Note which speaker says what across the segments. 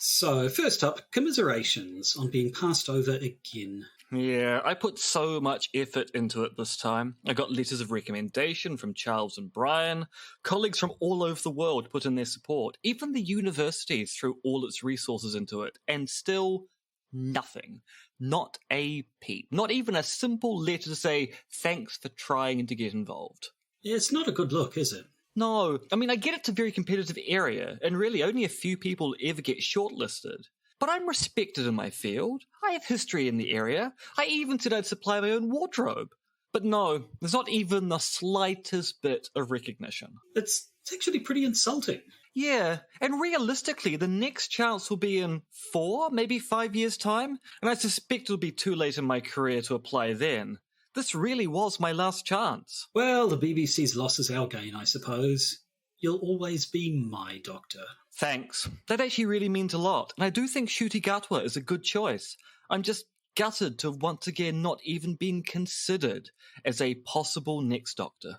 Speaker 1: So, first up, commiserations on being passed over again.
Speaker 2: Yeah, I put so much effort into it this time. I got letters of recommendation from Charles and Brian. Colleagues from all over the world put in their support. Even the university threw all its resources into it. And still, nothing. Not a peep. Not even a simple letter to say, thanks for trying to get involved.
Speaker 1: Yeah, it's not a good look, is it?
Speaker 2: No. I mean, I get it's a very competitive area, and really only a few people ever get shortlisted. But I'm respected in my field. I have history in the area. I even said I'd supply my own wardrobe. But no, there's not even the slightest bit of recognition.
Speaker 1: It's actually pretty insulting.
Speaker 2: Yeah, and realistically, the next chance will be in 4, maybe 5 years' time, and I suspect it'll be too late in my career to apply then. This really was my last chance.
Speaker 1: Well, the BBC's loss is our gain, I suppose. You'll always be my doctor.
Speaker 2: Thanks. That actually really means a lot, and I do think Ncuti Gatwa is a good choice. I'm just gutted to once again not even being considered as a possible next doctor.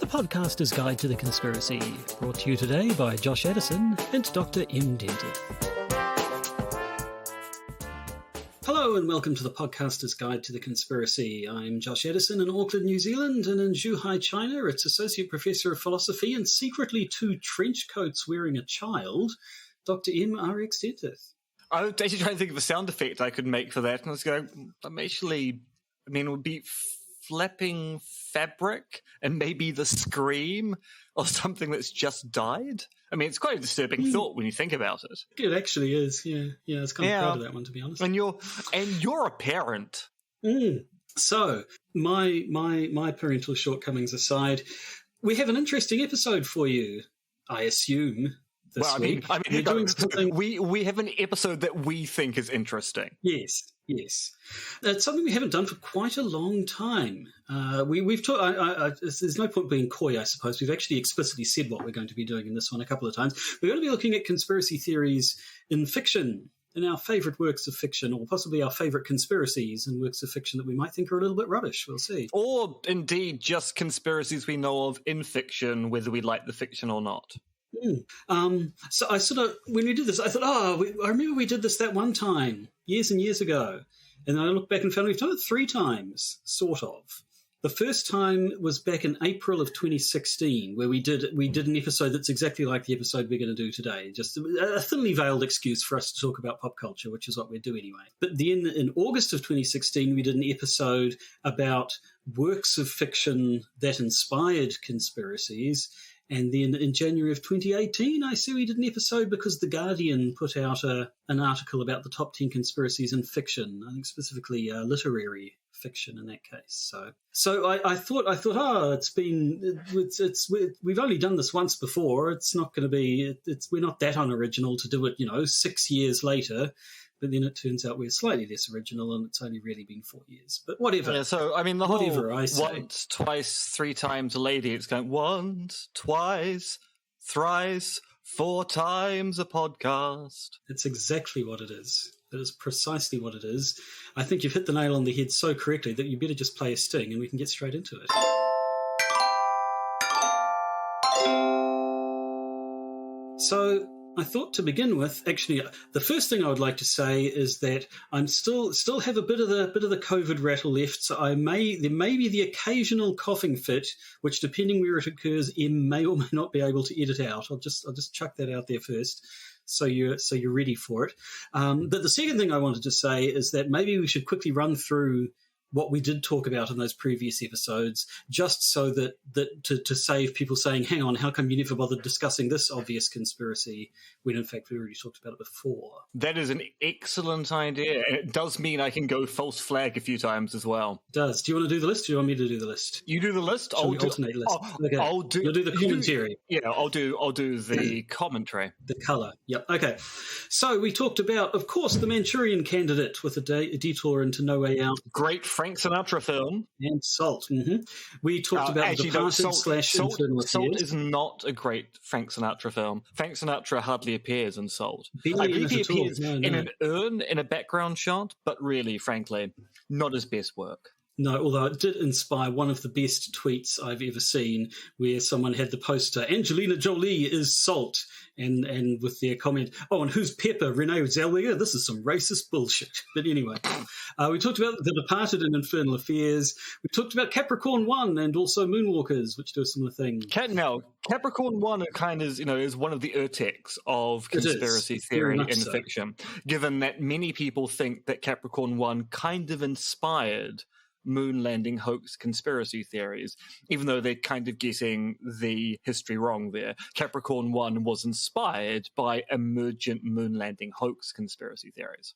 Speaker 1: The Podcaster's Guide to the Conspiracy, brought to you today by Josh Edison and Dr. M. Denton. Hello and welcome to the Podcaster's Guide to the Conspiracy. I'm Josh Edison in Auckland, New Zealand, and in Zhuhai, China, it's Associate Professor of Philosophy and secretly 2 trench coats wearing a child, Dr. M. R. X. Dentith.
Speaker 2: I was actually trying to think of a sound effect I could make for that, and I was going, it would be flapping fabric and maybe the scream of something that's just died. I mean, it's quite a disturbing thought when you think about it.
Speaker 1: It actually is, yeah. Yeah, I was kind of proud of that one, to be honest.
Speaker 2: And you're a parent.
Speaker 1: So, my parental shortcomings aside, we have an interesting episode for you, I assume, this week.
Speaker 2: We're doing something. We have an episode that we think is interesting.
Speaker 1: Yes. It's something we haven't done for quite a long time. We've talked. There's no point being coy, I suppose. We've actually explicitly said what we're going to be doing in this one a couple of times. We're going to be looking at conspiracy theories in fiction, in our favourite works of fiction, or possibly our favourite conspiracies and works of fiction that we might think are a little bit rubbish. We'll see.
Speaker 2: Or indeed, just conspiracies we know of in fiction, whether we like the fiction or not.
Speaker 1: So I sort of, when we did this, I thought, I remember we did this that one time, years and years ago. And then I looked back and found we've done it 3 times, sort of. The first time was back in April of 2016, where we did an episode that's exactly like the episode we're going to do today. Just a thinly veiled excuse for us to talk about pop culture, which is what we do anyway. But then in August of 2016, we did an episode about works of fiction that inspired conspiracies. And then in January of 2018, I see we did an episode because The Guardian put out an article about the top 10 conspiracies in fiction, I think specifically literary fiction in that case. So I thought, we've only done this once before. It's not going to be, we're not that unoriginal to do it, 6 years later. But then it turns out we're slightly less original, and it's only really been 4 years. But whatever.
Speaker 2: Yeah, so, I mean, the whole once, twice, 3 times a lady, it's going once, twice, thrice, 4 times a podcast.
Speaker 1: It's exactly what it is. That is precisely what it is. I think you've hit the nail on the head so correctly that you better just play a sting and we can get straight into it. So I thought to begin with, actually, the first thing I would like to say is that I'm still have a bit of the COVID rattle left. So there may be the occasional coughing fit, which, depending where it occurs, Em may or may not be able to edit out. I'll just chuck that out there first, so you're ready for it. But the second thing I wanted to say is that maybe we should quickly run through what we did talk about in those previous episodes, just so that to save people saying, hang on, how come you never bothered discussing this obvious conspiracy when in fact we already talked about it before?
Speaker 2: That is an excellent idea. And it does mean I can go false flag a few times as well.
Speaker 1: It does. Do you want to do the list, or do you want me to do the list?
Speaker 2: You do the list.
Speaker 1: I'll alternate list. Okay. You'll do the commentary.
Speaker 2: I'll do the commentary.
Speaker 1: The colour. Yep. Okay. So we talked about, of course, The Manchurian Candidate with a detour into No Way Out.
Speaker 2: Great Frank Sinatra film.
Speaker 1: And Salt. Mm-hmm. We talked about The Departed /Infernal Affairs.
Speaker 2: Salt is not a great Frank Sinatra film. Frank Sinatra hardly appears in Salt. I believe he appears in an urn in a background shot, but really, frankly, not his best work.
Speaker 1: No, although it did inspire one of the best tweets I've ever seen, where someone had the poster, Angelina Jolie is salt, and with their comment, oh, and who's Pepper? Renee Zellweger? This is some racist bullshit. But anyway, we talked about The Departed and Infernal Affairs. We talked about Capricorn 1 and also Moonwalkers, which do a similar thing.
Speaker 2: Now, Capricorn 1 kind of, is one of the urtex of conspiracy theory in fiction, given that many people think that Capricorn 1 kind of inspired moon landing hoax conspiracy theories, even though they're kind of getting the history wrong there. Capricorn 1 was inspired by emergent moon landing hoax conspiracy theories.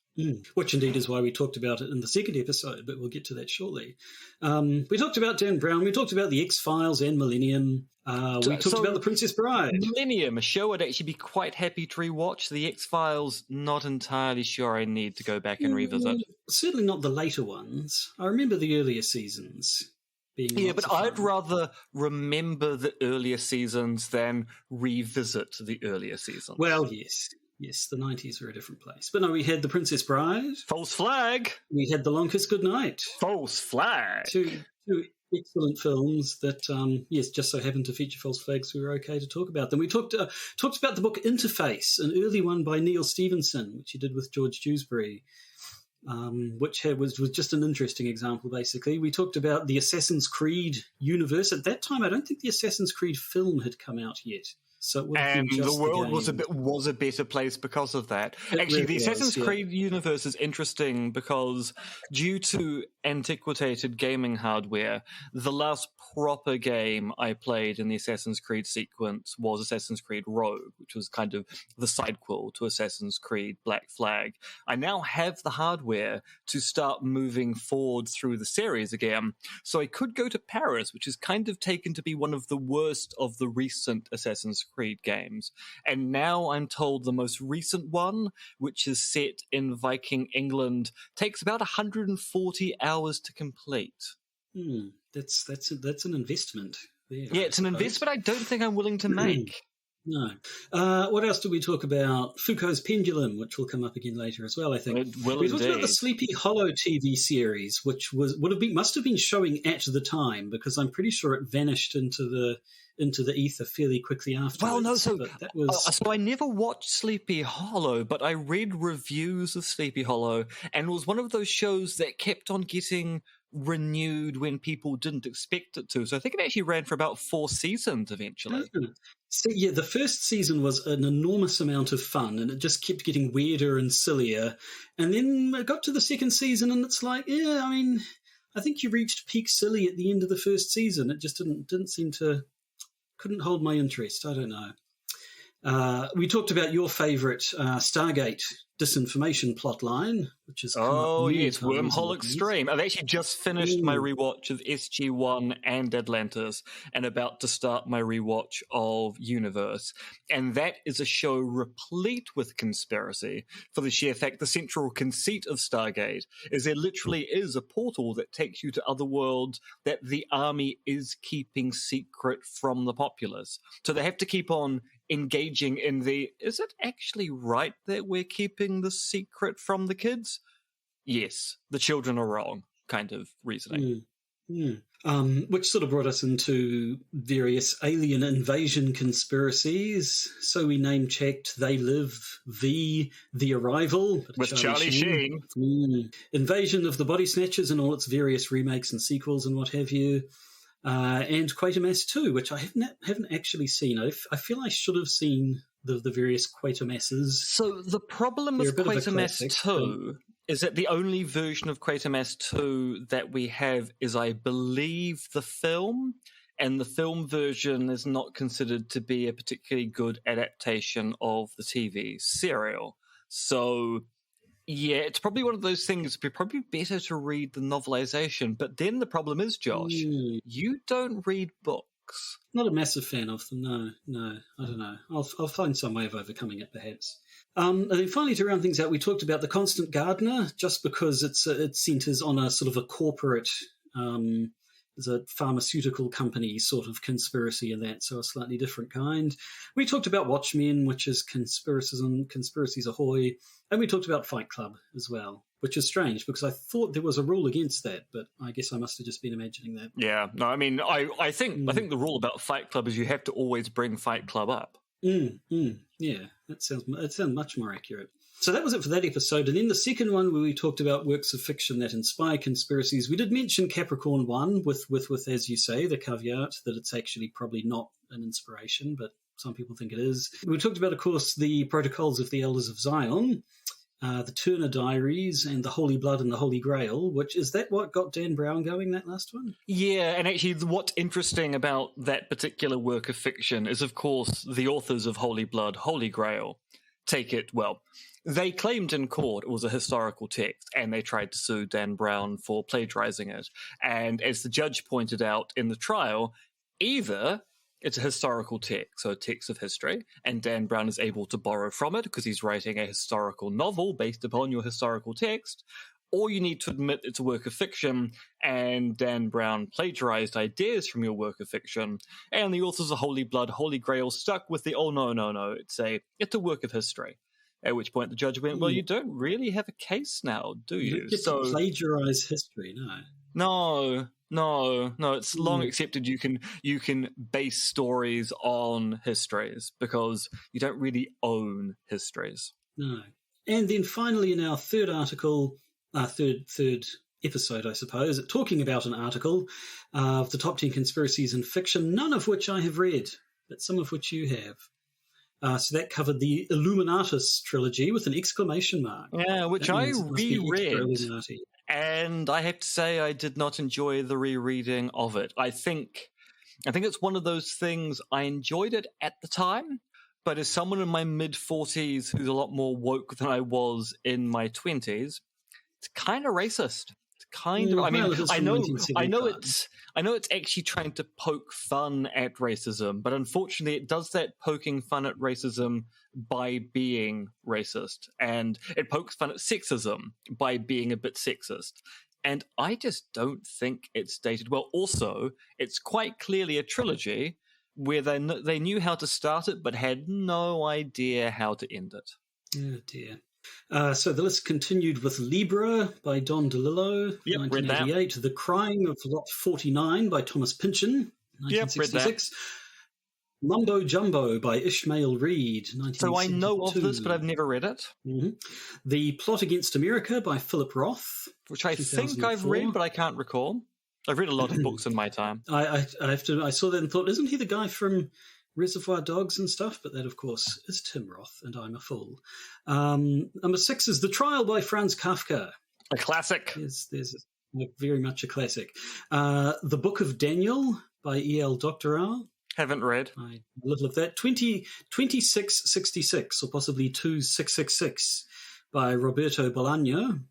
Speaker 1: Which indeed is why we talked about it in the second episode, but we'll get to that shortly. We talked about Dan Brown, we talked about the X-Files and Millennium. We talked about The Princess Bride.
Speaker 2: Millennium, a show I'd actually be quite happy to rewatch. The X-Files, not entirely sure I need to go back and revisit.
Speaker 1: Certainly not the later ones. I remember the earlier seasons being
Speaker 2: but I'd rather remember the earlier seasons than revisit the earlier seasons.
Speaker 1: Well, yes. Yes, the 90s were a different place. But no, we had The Princess Bride.
Speaker 2: False Flag.
Speaker 1: We had The Long Kiss Goodnight.
Speaker 2: False Flag.
Speaker 1: Two excellent films that, just so happened to feature false flags. We were okay to talk about them. We talked about the book Interface, an early one by Neil Stevenson, which he did with George Dewsbury, which was just an interesting example, basically. We talked about the Assassin's Creed universe. At that time, I don't think the Assassin's Creed film had come out yet. So it would have been just
Speaker 2: the world
Speaker 1: the
Speaker 2: was a better place because of that.
Speaker 1: Actually,
Speaker 2: the Assassin's Creed universe is interesting because due to antiquated gaming hardware, the last proper game I played in the Assassin's Creed sequence was Assassin's Creed Rogue, which was kind of the sidequel to Assassin's Creed Black Flag. I now have the hardware to start moving forward through the series again, so I could go to Paris, which is kind of taken to be one of the worst of the recent Assassin's Creed games. And now I'm told the most recent one, which is set in Viking England, takes about 140 hours to complete.
Speaker 1: That's an investment there.
Speaker 2: Yeah, it's an investment I don't think I'm willing to make.
Speaker 1: No. What else did we talk about? Foucault's Pendulum, which will come up again later as well, I think. We talked about the Sleepy Hollow TV series, which must have been showing at the time, because I'm pretty sure it vanished into the ether fairly quickly afterwards.
Speaker 2: Well, no, so I never watched Sleepy Hollow, but I read reviews of Sleepy Hollow, and it was one of those shows that kept on getting renewed when people didn't expect it to. So I think it actually ran for about 4 seasons eventually.
Speaker 1: So, yeah, the first season was an enormous amount of fun, and it just kept getting weirder and sillier. And then it got to the second season, and it's like, I think you reached peak silly at the end of the first season. It just didn't seem to, couldn't hold my interest. I don't know. We talked about your favourite Stargate disinformation plotline, which is
Speaker 2: Wormhole Extreme. I've actually just finished my rewatch of SG-1 and Atlantis, and about to start my rewatch of Universe. And that is a show replete with conspiracy, for the sheer fact the central conceit of Stargate is there literally is a portal that takes you to other worlds that the army is keeping secret from the populace. So they have to keep on engaging in is it actually right that we're keeping the secret from the kids? Yes, the children are wrong, kind of reasoning.
Speaker 1: Which sort of brought us into various alien invasion conspiracies. So we name-checked They Live, The Arrival.
Speaker 2: With Charlie Sheen.
Speaker 1: Invasion of the Body Snatchers and all its various remakes and sequels and what have you. And Quatermass 2, which I haven't actually seen. I feel I should have seen the various Quatermasses.
Speaker 2: So the problem with Quatermass 2 is that the only version of Quatermass 2 that we have is, I believe, the film, and the film version is not considered to be a particularly good adaptation of the TV serial. So yeah, it's probably one of those things. It'd be probably better to read the novelization. But then the problem is, Josh, you don't read books.
Speaker 1: Not a massive fan of them, no. I don't know. I'll find some way of overcoming it, perhaps. And then finally, to round things out, we talked about The Constant Gardener, just because it centres on a sort of a corporate, there's a pharmaceutical company sort of conspiracy in that, so a slightly different kind. We talked about Watchmen, which is Conspiracies Ahoy, and we talked about Fight Club as well, which is strange because I thought there was a rule against that, but I guess I must have just been imagining that.
Speaker 2: Yeah, no, I mean, I think the rule about Fight Club is you have to always bring Fight Club up.
Speaker 1: Yeah, that sounds much more accurate. So that was it for that episode. And then the second one where we talked about works of fiction that inspire conspiracies, we did mention Capricorn 1 with as you say, the caveat that it's actually probably not an inspiration, but some people think it is. We talked about, of course, the Protocols of the Elders of Zion, the Turner Diaries, and the Holy Blood and the Holy Grail, which is that what got Dan Brown going, that last one?
Speaker 2: Yeah, and actually what's interesting about that particular work of fiction is, of course, the authors of Holy Blood, Holy Grail take it, well, they claimed in court it was a historical text, and they tried to sue Dan Brown for plagiarizing it. And as the judge pointed out in the trial, either it's a historical text, so a text of history, and Dan Brown is able to borrow from it because he's writing a historical novel based upon your historical text, or you need to admit it's a work of fiction, and Dan Brown plagiarized ideas from your work of fiction, and the authors of Holy Blood, Holy Grail stuck with the, oh, no, it's a work of history. At which point the judge went, well, you don't really have a case now, do you?
Speaker 1: You get to plagiarize history, no.
Speaker 2: No. It's long accepted you can base stories on histories because you don't really own histories.
Speaker 1: No. And then finally in our third article, third episode, I suppose, talking about an article of the top 10 conspiracies in fiction, none of which I have read, but some of which you have. So that covered the Illuminatus trilogy with an exclamation mark.
Speaker 2: Yeah, which I reread. And I have to say I did not enjoy the rereading of it. I think it's one of those things, I enjoyed it at the time, but as someone in my mid-40s who's a lot more woke than I was in my 20s, it's kind of racist. I know it's actually trying to poke fun at racism, but unfortunately it does that poking fun at racism by being racist, and it pokes fun at sexism by being a bit sexist. And I just don't think it's dated well. Also, it's quite clearly a trilogy where they knew how to start it but had no idea how to end it.
Speaker 1: Oh dear. So the list continued with Libra by Don DeLillo, 1988. The Crying of Lot 49 by Thomas Pynchon, 1966. Mumbo Jumbo by Ishmael Reed, 1972.
Speaker 2: So I know of this, but I've never read it.
Speaker 1: Mm-hmm. The Plot Against America by Philip Roth,
Speaker 2: which I think I've read, but I can't recall. I've read a lot of books in my time.
Speaker 1: I saw that and thought, isn't he the guy from Reservoir Dogs and stuff? But that, of course, is Tim Roth, and I'm a fool. Number 6 is The Trial by Franz Kafka.
Speaker 2: A classic.
Speaker 1: There's very much a classic. The Book of Daniel by E.L. Doctorow.
Speaker 2: Haven't read.
Speaker 1: A little of that. 2666, or possibly 2666 by Roberto Bolaño,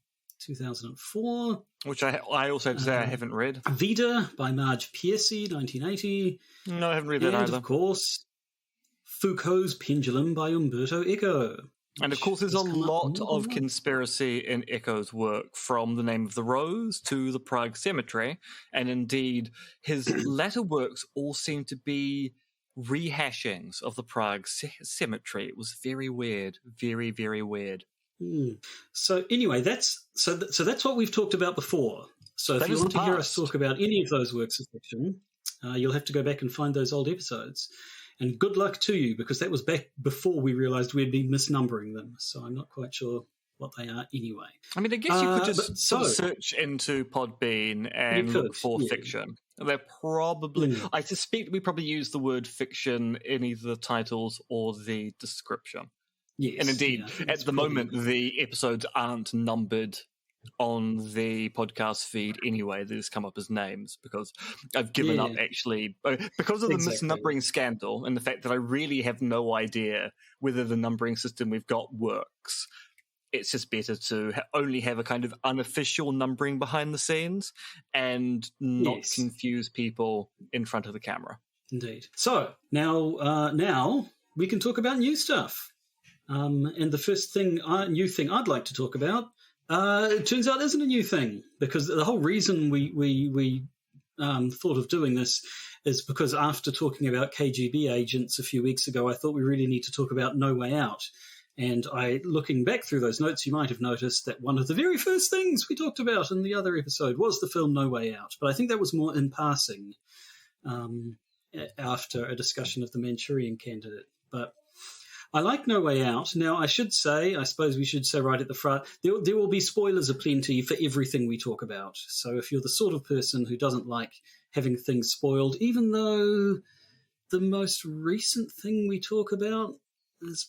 Speaker 1: 2004.
Speaker 2: Which I also have to say I haven't read.
Speaker 1: Vida by Marge Piercy, 1980.
Speaker 2: No, I haven't read that either.
Speaker 1: And, of course, Foucault's Pendulum by Umberto Eco.
Speaker 2: And, of course, there's a lot of conspiracy in Eco's work, from The Name of the Rose to The Prague Cemetery. And, indeed, his latter works all seem to be rehashings of the Prague Cemetery. It was very weird. Very, very weird.
Speaker 1: So anyway, that's what we've talked about before. So if you want to hear us talk about any of those works of fiction, you'll have to go back and find those old episodes. And good luck to you, because that was back before we realised we'd been misnumbering them. So I'm not quite sure what they are anyway.
Speaker 2: I mean, I guess you could just search into Podbean and look for fiction. They're probably, I suspect we probably use the word fiction in either the titles or the description.
Speaker 1: Yes,
Speaker 2: and indeed, at the moment, the episodes aren't numbered on the podcast feed anyway. They just come up as names because I've given up actually, because of the misnumbering scandal and the fact that I really have no idea whether the numbering system we've got works. It's just better to only have a kind of unofficial numbering behind the scenes and not confuse people in front of the camera.
Speaker 1: Indeed. So now we can talk about new stuff. And the first new thing I'd like to talk about, it turns out isn't a new thing, because the whole reason we thought of doing this is because after talking about KGB agents a few weeks ago, I thought we really need to talk about No Way Out. And looking back through those notes, you might have noticed that one of the very first things we talked about in the other episode was the film No Way Out. But I think that was more in passing after a discussion of the Manchurian Candidate. But I like No Way Out. Now, I suppose we should say right at the front, there will be spoilers aplenty for everything we talk about. So if you're the sort of person who doesn't like having things spoiled, even though the most recent thing we talk about is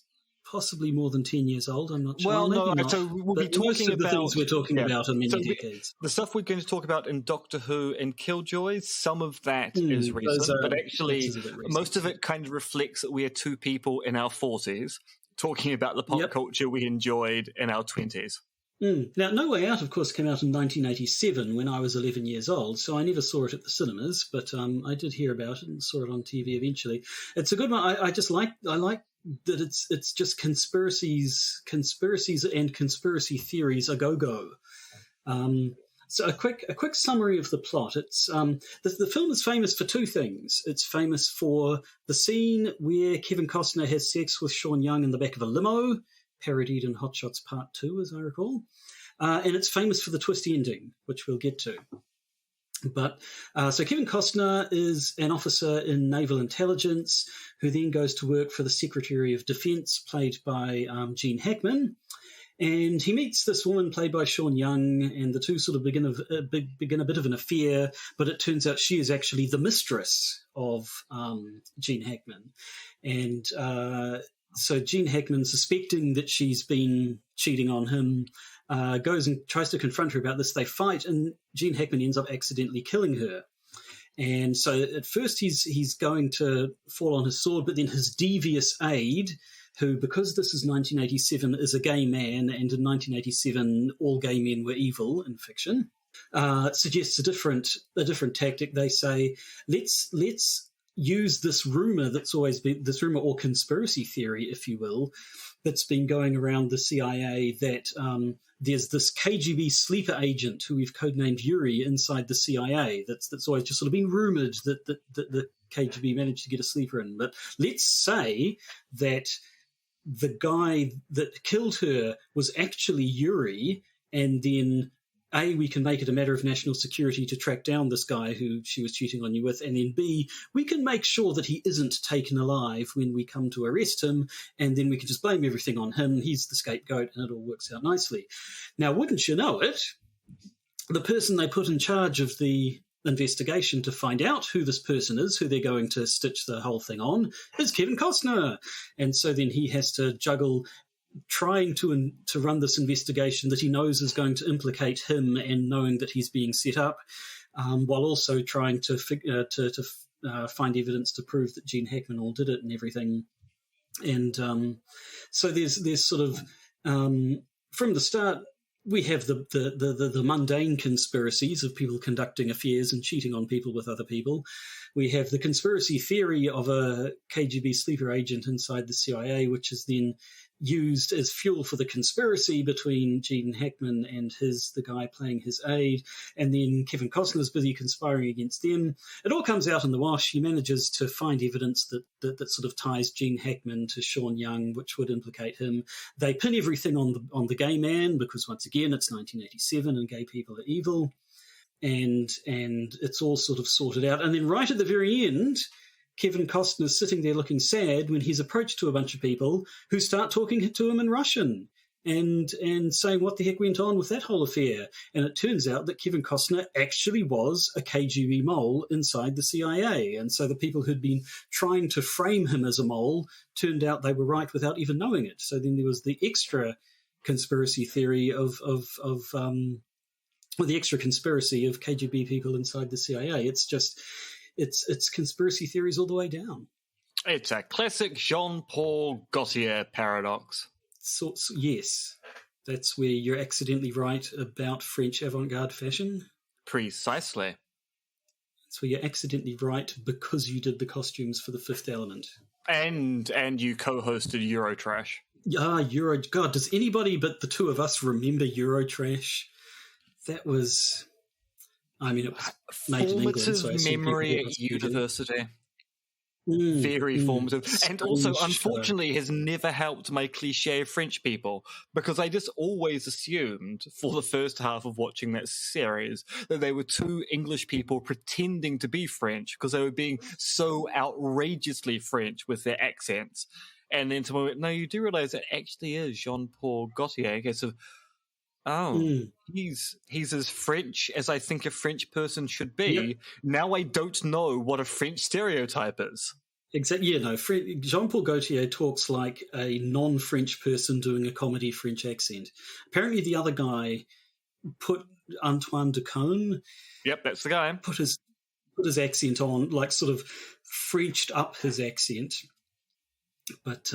Speaker 1: possibly more than 10 years old, I'm not sure.
Speaker 2: Well,
Speaker 1: maybe not.
Speaker 2: So we'll be talking about...
Speaker 1: the things we're talking about are many decades.
Speaker 2: The stuff we're going to talk about in Doctor Who and Killjoys, some of that is recent, but actually most of it kind of reflects that we are two people in our 40s talking about the pop culture we enjoyed in our 20s.
Speaker 1: Now, No Way Out, of course, came out in 1987 when I was 11 years old, so I never saw it at the cinemas, but I did hear about it and saw it on TV eventually. It's a good one. I like that it's just conspiracies and conspiracy theories a go. So a quick summary of the plot. It's the film is famous for two things. It's famous for the scene where Kevin Costner has sex with Sean Young in the back of a limo, parodied in Hot Shots Part 2, as I recall. And it's famous for the twist ending, which we'll get to. But so Kevin Costner is an officer in naval intelligence who then goes to work for the Secretary of Defense, played by Gene Hackman. And he meets this woman played by Sean Young, and the two sort of begin a bit of an affair, but it turns out she is actually the mistress of Gene Hackman. And so Gene Hackman, suspecting that she's been cheating on him, goes and tries to confront her about this. They fight, and Gene Hackman ends up accidentally killing her. And so at first he's going to fall on his sword, but then his devious aide, who, because this is 1987, is a gay man, and in 1987 all gay men were evil in fiction, suggests a different tactic. They say, let's use this rumor that's always been this rumor or conspiracy theory, if you will, that's been going around the CIA that there's this KGB sleeper agent who we've codenamed Yuri inside the CIA. That's always just sort of been rumored that the KGB managed to get a sleeper in. But let's say that the guy that killed her was actually Yuri, and then A, we can make it a matter of national security to track down this guy who she was cheating on you with, and then B, we can make sure that he isn't taken alive when we come to arrest him, and then we can just blame everything on him. He's the scapegoat, and it all works out nicely. Now, wouldn't you know it, the person they put in charge of the investigation to find out who this person is, who they're going to stitch the whole thing on, is Kevin Costner. And so then he has to juggle trying to run this investigation that he knows is going to implicate him, and knowing that he's being set up, while also trying to find evidence to prove that Gene Hackman all did it and everything. And so there's sort of from the start, we have the mundane conspiracies of people conducting affairs and cheating on people with other people. We have the conspiracy theory of a KGB sleeper agent inside the CIA, which is then used as fuel for the conspiracy between Gene Hackman and the guy playing his aide, and then Kevin Costner's busy conspiring against them. It all comes out in the wash. He manages to find evidence that sort of ties Gene Hackman to Sean Young, which would implicate him. They pin everything on the gay man, because once again it's 1987 and gay people are evil, and it's all sort of sorted out. And then right at the very end, Kevin Costner's sitting there looking sad when he's approached to a bunch of people who start talking to him in Russian and saying what the heck went on with that whole affair. And it turns out that Kevin Costner actually was a KGB mole inside the CIA. And so the people who'd been trying to frame him as a mole turned out they were right without even knowing it. So then there was the extra conspiracy theory of the extra conspiracy of KGB people inside the CIA. It's just... It's conspiracy theories all the way down.
Speaker 2: It's a classic Jean-Paul Gaultier paradox.
Speaker 1: So, yes, that's where you're accidentally right about French avant-garde fashion.
Speaker 2: Precisely.
Speaker 1: That's where you're accidentally right because you did the costumes for The Fifth Element.
Speaker 2: And you co-hosted Eurotrash.
Speaker 1: God, does anybody but the two of us remember Eurotrash? That was... I mean, it was made in England, so
Speaker 2: formative memory at university. very formative. And also,
Speaker 1: Strange show.
Speaker 2: unfortunately, has never helped my cliche of French people, because I just always assumed for the first half of watching that series that they were two English people pretending to be French because they were being so outrageously French with their accents. And then someone went, no, you do realize it actually is Jean-Paul Gaultier. Okay, so, he's as French as I think a French person should be.
Speaker 1: Yep.
Speaker 2: Now I don't know what a French stereotype is.
Speaker 1: Exactly. Yeah, no. Jean-Paul Gaultier talks like a non-French person doing a comedy French accent. Apparently, the other guy put Antoine Decaune.
Speaker 2: Yep, that's the guy.
Speaker 1: Put his accent on, like sort of Frenched up his accent. But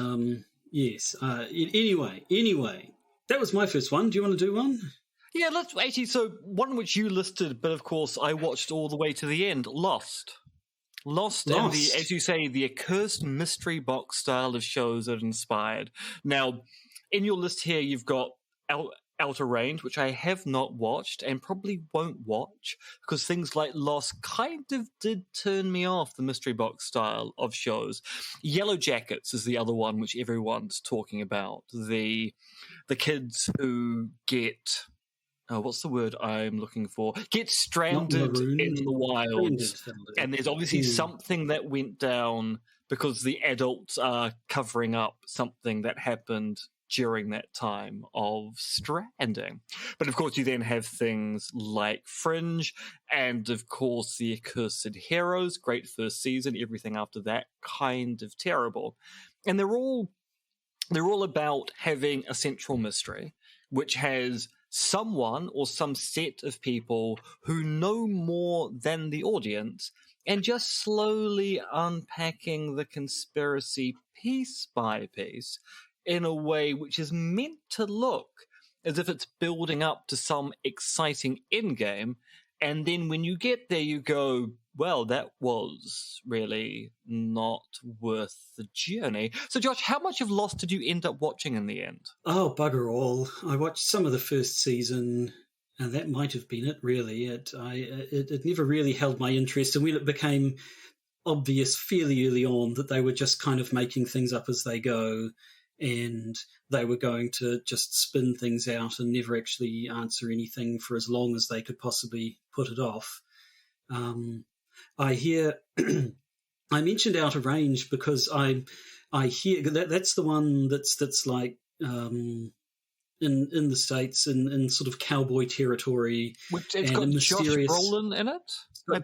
Speaker 1: yes. Anyway, that was my first one. Do you want to do one?
Speaker 2: Yeah, let's actually. So one which you listed, but of course I watched all the way to the end. Lost, and the, as you say, the accursed mystery box style of shows that inspired. Now, in your list here, you've got Outer Range, which I have not watched and probably won't watch because things like Lost kind of did turn me off the mystery box style of shows. Yellow Jackets is the other one which everyone's talking about. The kids who get... what's the word I'm looking for? Get stranded in the wild. And there's obviously something that went down because the adults are covering up something that happened during that time of stranding. But of course, you then have things like Fringe and, of course, the Accursed Heroes. Great first season. Everything after that, kind of terrible. And they're all about having a central mystery, which has someone or some set of people who know more than the audience and just slowly unpacking the conspiracy piece by piece in a way which is meant to look as if it's building up to some exciting endgame. And then when you get there, you go, well, that was really not worth the journey. So, Josh, how much of Lost did you end up watching in the end?
Speaker 1: Oh, bugger all. I watched some of the first season, and that might have been it, really. It never really held my interest. And when it became obvious fairly early on that they were just kind of making things up as they go, and they were going to just spin things out and never actually answer anything for as long as they could possibly put it off. I hear I mentioned Outer Range because I hear that's the one that's like in the States in sort of cowboy territory.
Speaker 2: It's got Josh Brolin in it.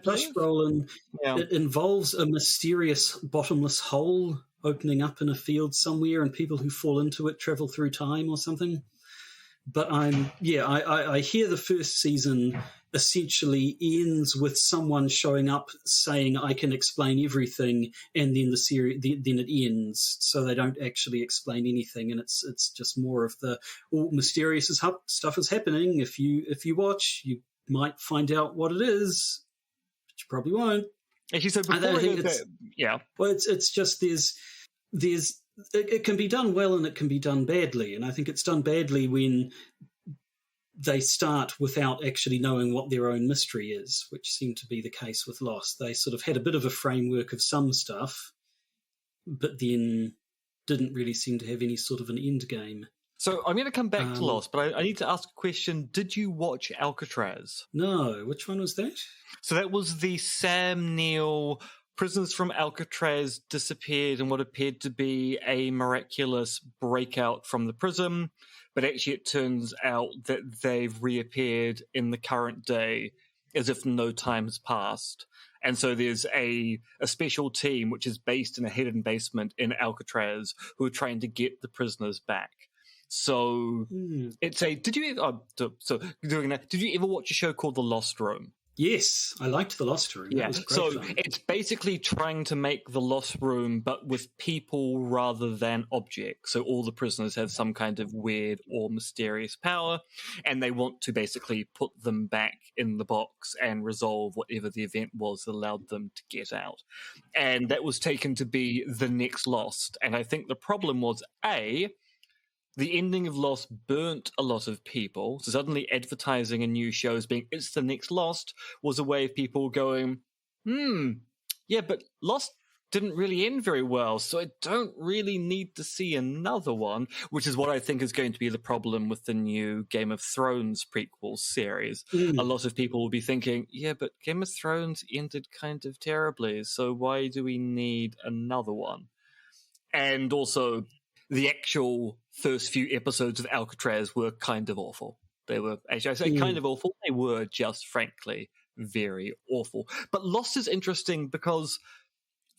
Speaker 1: Josh Brolin.
Speaker 2: Yeah.
Speaker 1: It involves a mysterious bottomless hole opening up in a field somewhere, and people who fall into it travel through time or something. But I hear the first season essentially ends with someone showing up saying, I can explain everything, and then the series then it ends. So they don't actually explain anything, and it's just more of the mysterious stuff is happening. If you watch, you might find out what it is, but you probably won't.
Speaker 2: Actually, so before
Speaker 1: Well, it's just there's it can be done well and it can be done badly, and I think it's done badly when they start without actually knowing what their own mystery is, which seemed to be the case with Lost. They sort of had a bit of a framework of some stuff, but then didn't really seem to have any sort of an end game.
Speaker 2: So I'm going to come back to Lost, but I need to ask a question. Did you watch Alcatraz?
Speaker 1: No. Which one was that?
Speaker 2: So that was the Sam Neill, prisoners from Alcatraz disappeared in what appeared to be a miraculous breakout from the prison, but actually it turns out that they've reappeared in the current day as if no time has passed. And so there's a special team which is based in a hidden basement in Alcatraz who are trying to get the prisoners back. So it's a. Did you ever watch a show called The Lost Room?
Speaker 1: Yes, I liked The Lost Room.
Speaker 2: Yeah, so
Speaker 1: fun.
Speaker 2: It's basically trying to make The Lost Room, but with people rather than objects. So all the prisoners have some kind of weird or mysterious power, and they want to basically put them back in the box and resolve whatever the event was that allowed them to get out. And that was taken to be the next Lost. And I think the problem was, the ending of Lost burnt a lot of people. So suddenly advertising a new show as being, it's the next Lost, was a way of people going, yeah, but Lost didn't really end very well, so I don't really need to see another one, which is what I think is going to be the problem with the new Game of Thrones prequel series. A lot of people will be thinking, yeah, but Game of Thrones ended kind of terribly, so why do we need another one? And also, the actual first few episodes of Alcatraz were kind of awful. They were, actually, I say kind of awful, they were just, frankly, very awful. But Lost is interesting because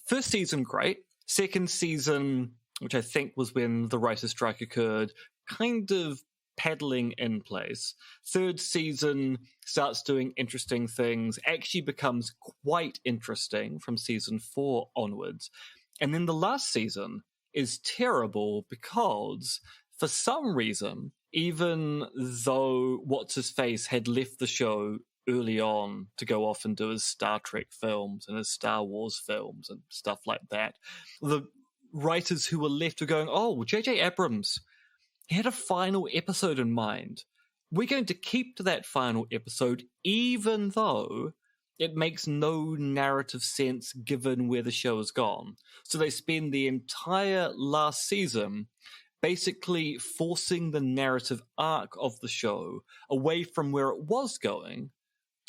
Speaker 2: first season, great. Second season, which I think was when the writer's strike occurred, kind of peddling in place. Third season starts doing interesting things, actually becomes quite interesting from season 4 onwards. And then the last season is terrible because, for some reason, even though What's-His-Face had left the show early on to go off and do his Star Trek films and his Star Wars films and stuff like that, the writers who were left were going, oh, J.J. Abrams, he had a final episode in mind. We're going to keep to that final episode even though it makes no narrative sense given where the show has gone. So they spend the entire last season basically forcing the narrative arc of the show away from where it was going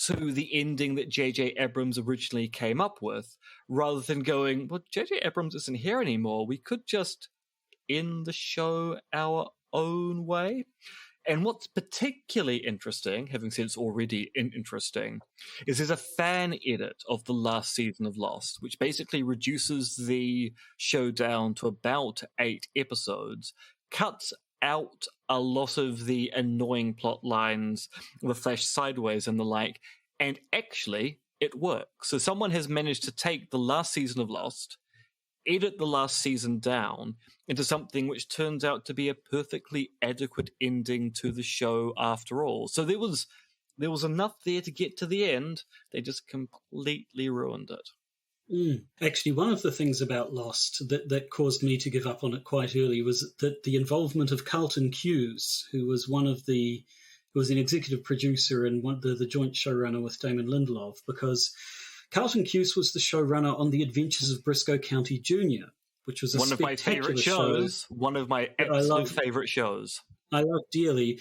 Speaker 2: to the ending that J.J. Abrams originally came up with, rather than going, well, J.J. Abrams isn't here anymore. We could just end the show our own way. And what's particularly interesting, having said it's already interesting, is there's a fan edit of the last season of Lost, which basically reduces the show down to about 8 episodes, cuts out a lot of the annoying plot lines, the flash sideways and the like, and actually it works. So someone has managed to take the last season of Lost, edit the last season down into something which turns out to be a perfectly adequate ending to the show after all. So there was enough there to get to the end. They just completely ruined it.
Speaker 1: Actually, one of the things about Lost that caused me to give up on it quite early was that the involvement of Carlton Cuse, who was an executive producer and the joint showrunner with Damon Lindelof, because Carlton Cuse was the showrunner on The Adventures of Briscoe County Jr., which was
Speaker 2: one of my favorite shows. One of my absolute favorite shows.
Speaker 1: I love dearly,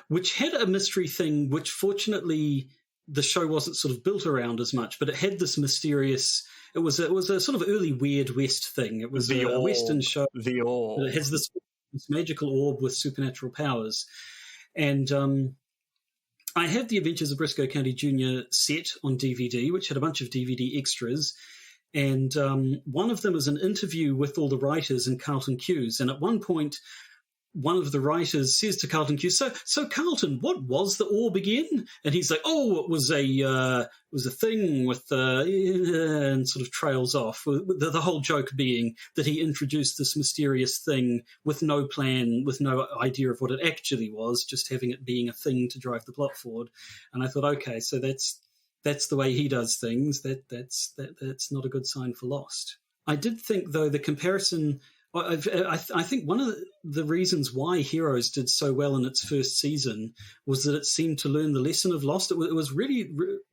Speaker 1: which had a mystery thing, which fortunately the show wasn't sort of built around as much, but it had this mysterious. It was a sort of early Weird West thing. It was a Western show.
Speaker 2: The Orb.
Speaker 1: It has this magical orb with supernatural powers, and I have The Adventures of Briscoe County Jr. set on DVD, which had a bunch of DVD extras. And one of them is an interview with all the writers and Carlton Cuse. And at one point, one of the writers says to Carlton Cuse, so Carlton, what was the orb again? And he's like, oh, it was a thing with and sort of trails off. The whole joke being that he introduced this mysterious thing with no plan, with no idea of what it actually was, just having it being a thing to drive the plot forward. And I thought, okay, so that's the way he does things. That's not a good sign for Lost. I did think, though, the comparison. I think one of the reasons why Heroes did so well in its first season was that it seemed to learn the lesson of Lost. It was really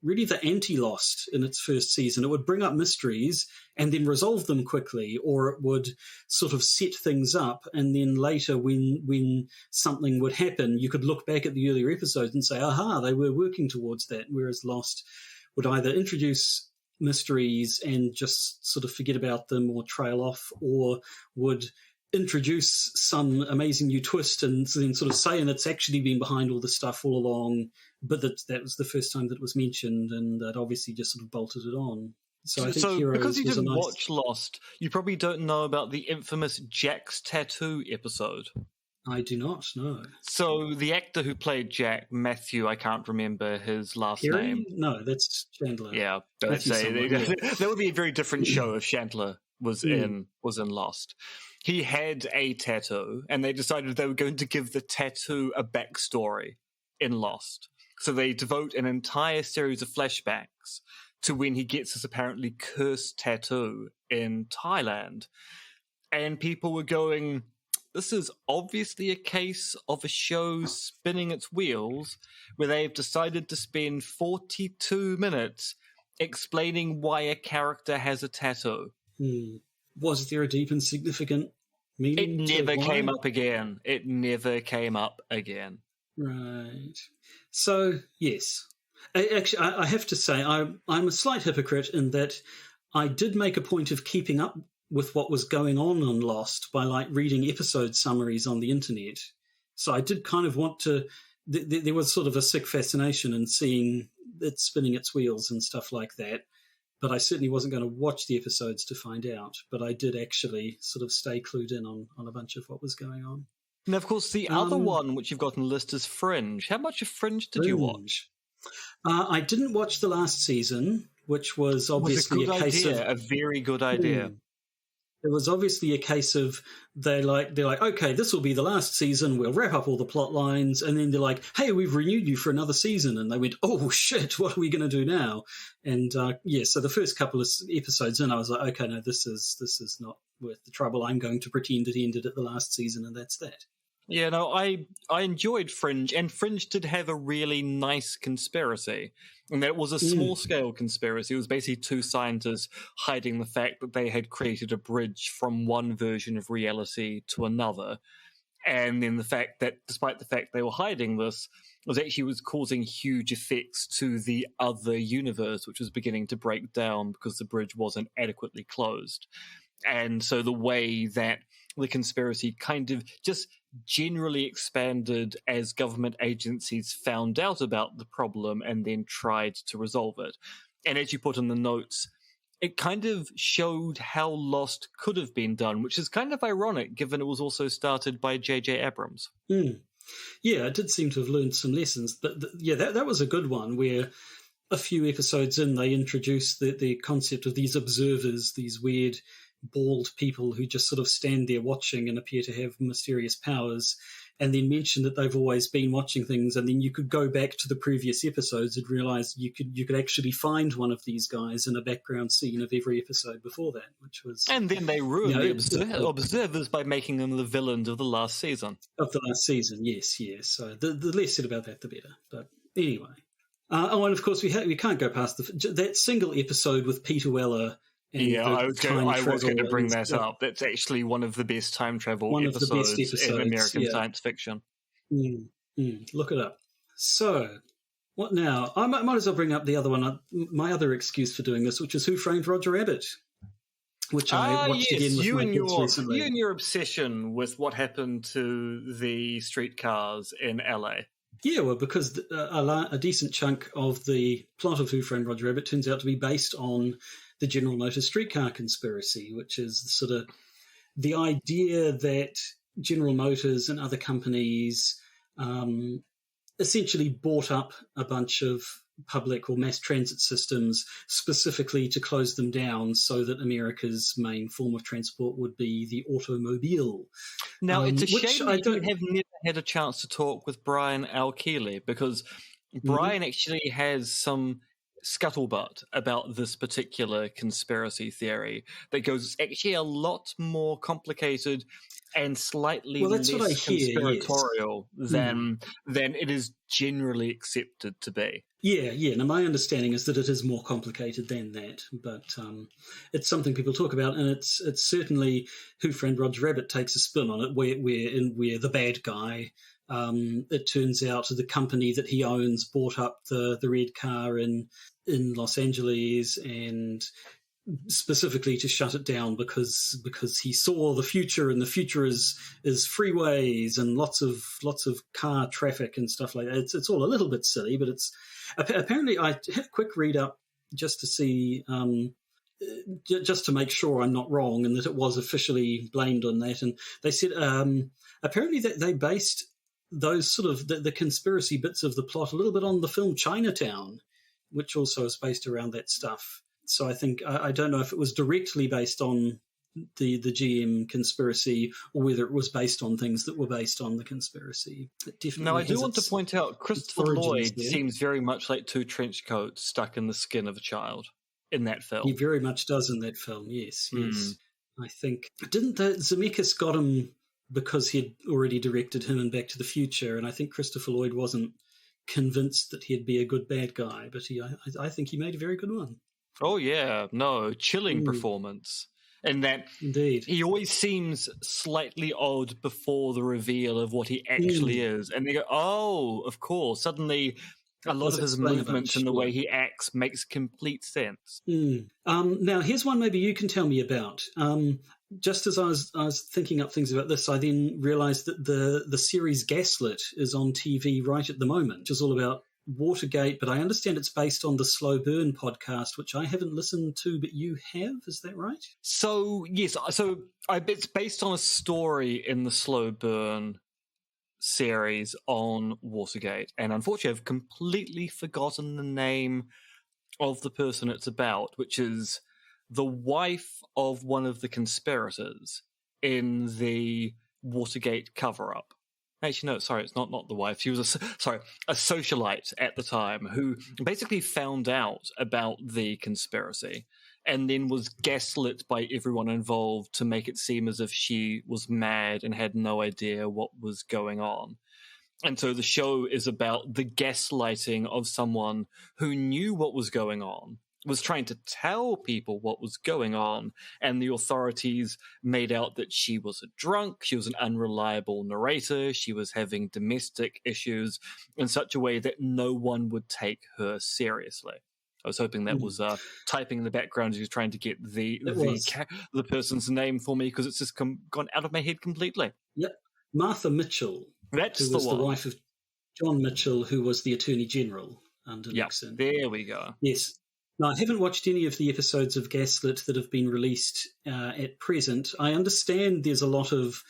Speaker 1: the anti-Lost in its first season. It would bring up mysteries and then resolve them quickly, or it would sort of set things up, and then later when something would happen, you could look back at the earlier episodes and say, aha, they were working towards that, whereas Lost would either introduce mysteries and just sort of forget about them or trail off, or would introduce some amazing new twist and then sort of say, and it's actually been behind all the stuff all along, but that was the first time that it was mentioned, and that obviously just sort of bolted it on. So I think Heroes
Speaker 2: because you didn't
Speaker 1: was a nice...
Speaker 2: watch Lost, you probably don't know about the infamous Jack's tattoo episode.
Speaker 1: I do not know.
Speaker 2: So the actor who played Jack, Matthew, I can't remember his last name.
Speaker 1: No, that's Chandler.
Speaker 2: Yeah, that would be a very different show if Chandler was in Lost. He had a tattoo, and they decided they were going to give the tattoo a backstory in Lost. So they devote an entire series of flashbacks to when he gets this apparently cursed tattoo in Thailand. And people were going, this is obviously a case of a show spinning its wheels where they've decided to spend 42 minutes explaining why a character has a tattoo.
Speaker 1: Was there a deep and significant meaning?
Speaker 2: It never
Speaker 1: to
Speaker 2: came
Speaker 1: why?
Speaker 2: up again. It never came up again.
Speaker 1: Right. So, yes. I have to say, I'm a slight hypocrite in that I did make a point of keeping up with what was going on Lost by, like, reading episode summaries on the internet. So I did kind of want to... There was sort of a sick fascination in seeing it spinning its wheels and stuff like that. But I certainly wasn't going to watch the episodes to find out. But I did actually sort of stay clued in on a bunch of what was going on.
Speaker 2: And of course, the other one which you've got on the list is Fringe. How much of Fringe did you watch?
Speaker 1: I didn't watch the last season, which was obviously a case of
Speaker 2: a very good idea.
Speaker 1: It was obviously a case of they're like, okay, this will be the last season. We'll wrap up all the plot lines, and then they're like, hey, we've renewed you for another season, and they went, oh shit, what are we going to do now? And so the first couple of episodes in, I was like, okay, no, this is not worth the trouble. I'm going to pretend it ended at the last season, and that's that.
Speaker 2: Yeah, no, I enjoyed Fringe, and Fringe did have a really nice conspiracy. And that it was a small-scale conspiracy. It was basically two scientists hiding the fact that they had created a bridge from one version of reality to another. And then the fact that, despite the fact they were hiding this, it was causing huge effects to the other universe, which was beginning to break down because the bridge wasn't adequately closed. And so the way that the conspiracy kind of just generally expanded as government agencies found out about the problem and then tried to resolve it. And as you put in the notes, it kind of showed how Lost could have been done, which is kind of ironic given it was also started by J.J. Abrams.
Speaker 1: Yeah, it did seem to have learned some lessons. But that was a good one where a few episodes in they introduced the concept of these observers, these weird bald people who just sort of stand there watching and appear to have mysterious powers, and then mention that they've always been watching things, and then you could go back to the previous episodes and realize you could actually find one of these guys in a background scene of every episode before that, which was...
Speaker 2: And then they ruined the observers by making them the villains of the last season.
Speaker 1: Of the last season, yes. So the less said about that, the better. But anyway. And of course, we can't go past that single episode with Peter Weller.
Speaker 2: I was going to bring that up. That's actually one of the best time travel episodes in American science fiction.
Speaker 1: Look it up. So, what now? I might as well bring up the other one, my other excuse for doing this, which is Who Framed Roger Rabbit, which I watched again with my kids recently.
Speaker 2: You and your obsession with what happened to the streetcars in LA.
Speaker 1: Yeah, well, because a decent chunk of the plot of Who Framed Roger Rabbit turns out to be based on the General Motors streetcar conspiracy, which is sort of the idea that General Motors and other companies essentially bought up a bunch of public or mass transit systems specifically to close them down so that America's main form of transport would be the automobile.
Speaker 2: Now, it's a shame that you have never had a chance to talk with Brian Alkeely, because Brian actually has some scuttlebutt about this particular conspiracy theory that goes actually a lot more complicated and slightly less conspiratorial than it is generally accepted to be.
Speaker 1: Yeah. Now, my understanding is that it is more complicated than that, but it's something people talk about, and it's certainly Who Framed Roger Rabbit takes a spin on it, where the bad guy. It turns out the company that he owns bought up the red car in Los Angeles, and specifically to shut it down because he saw the future, and the future is freeways and lots of car traffic and stuff like that. It's all a little bit silly, but it's apparently I had a quick read up just to see. Just to make sure I'm not wrong and that it was officially blamed on that, and they said apparently that they based those sort of the conspiracy bits of the plot a little bit on the film Chinatown, which also is based around that stuff. So I think, I don't know if it was directly based on the GM conspiracy or whether it was based on things that were based on the conspiracy.
Speaker 2: Now, I do want to point out, Christopher Lloyd seems very much like two trench coats stuck in the skin of a child in that film.
Speaker 1: He very much does in that film, yes. I think, didn't Zemeckis got him because he'd already directed him in Back to the Future, and I think Christopher Lloyd wasn't convinced that he'd be a good bad guy, but I think he made a very good one.
Speaker 2: Oh, yeah. No, chilling performance. in that
Speaker 1: Indeed.
Speaker 2: he always seems slightly odd before the reveal of what he actually is. And they go, oh, of course. Suddenly, a lot of his movements and the way he acts makes complete sense.
Speaker 1: Now, here's one maybe you can tell me about. Just as I was thinking up things about this, I then realised that the series Gaslit is on TV right at the moment, which is all about Watergate, but I understand it's based on the Slow Burn podcast, which I haven't listened to, but you have. Is that right?
Speaker 2: So, yes. So it's based on a story in the Slow Burn series on Watergate. And unfortunately, I've completely forgotten the name of the person it's about, which is the wife of one of the conspirators in the Watergate cover-up. Actually, no, sorry, it's not the wife. She was a socialite at the time who basically found out about the conspiracy and then was gaslit by everyone involved to make it seem as if she was mad and had no idea what was going on. And so the show is about the gaslighting of someone who knew what was going on, was trying to tell people what was going on, and the authorities made out that she was a drunk, she was an unreliable narrator, she was having domestic issues in such a way that no one would take her seriously. I was hoping that was typing in the background as he was trying to get the person's name for me, because it's just gone out of my head completely.
Speaker 1: Yep. Martha Mitchell,
Speaker 2: That's
Speaker 1: who was the wife of John Mitchell, who was the Attorney General under Nixon.
Speaker 2: There we go.
Speaker 1: Yes. Now, I haven't watched any of the episodes of Gaslit that have been released at present. I understand there's a lot of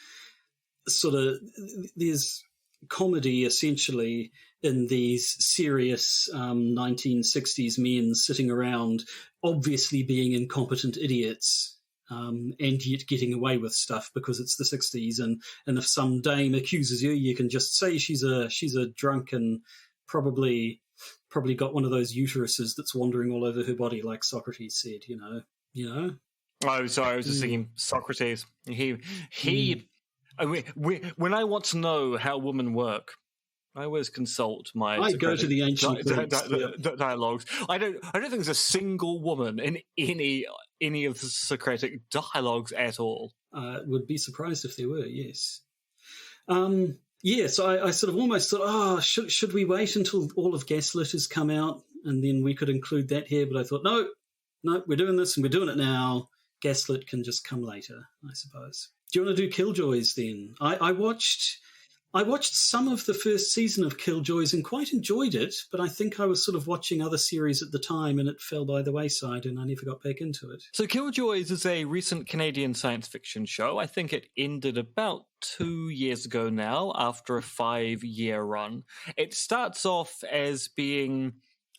Speaker 1: there's comedy, essentially, in these serious 1960s men sitting around, obviously being incompetent idiots, and yet getting away with stuff because it's the 60s. And if some dame accuses you, you can just say she's a drunk and probably got one of those uteruses that's wandering all over her body, like Socrates said, you know?
Speaker 2: Oh, sorry, I was just thinking Socrates. When I want to know how women work, I always consult my.
Speaker 1: I go to the ancient
Speaker 2: dialogues. I don't think there's a single woman in any of the Socratic dialogues at all.
Speaker 1: Would be surprised if there were. Yes. So I sort of almost thought, should we wait until all of Gaslit has come out and then we could include that here? But I thought, no, we're doing this and we're doing it now. Gaslit can just come later, I suppose. Do you want to do Killjoys then? I watched some of the first season of Killjoys and quite enjoyed it, but I think I was sort of watching other series at the time and it fell by the wayside and I never got back into it.
Speaker 2: So Killjoys is a recent Canadian science fiction show. I think it ended about 2 years ago now after a 5-year run. It starts off as being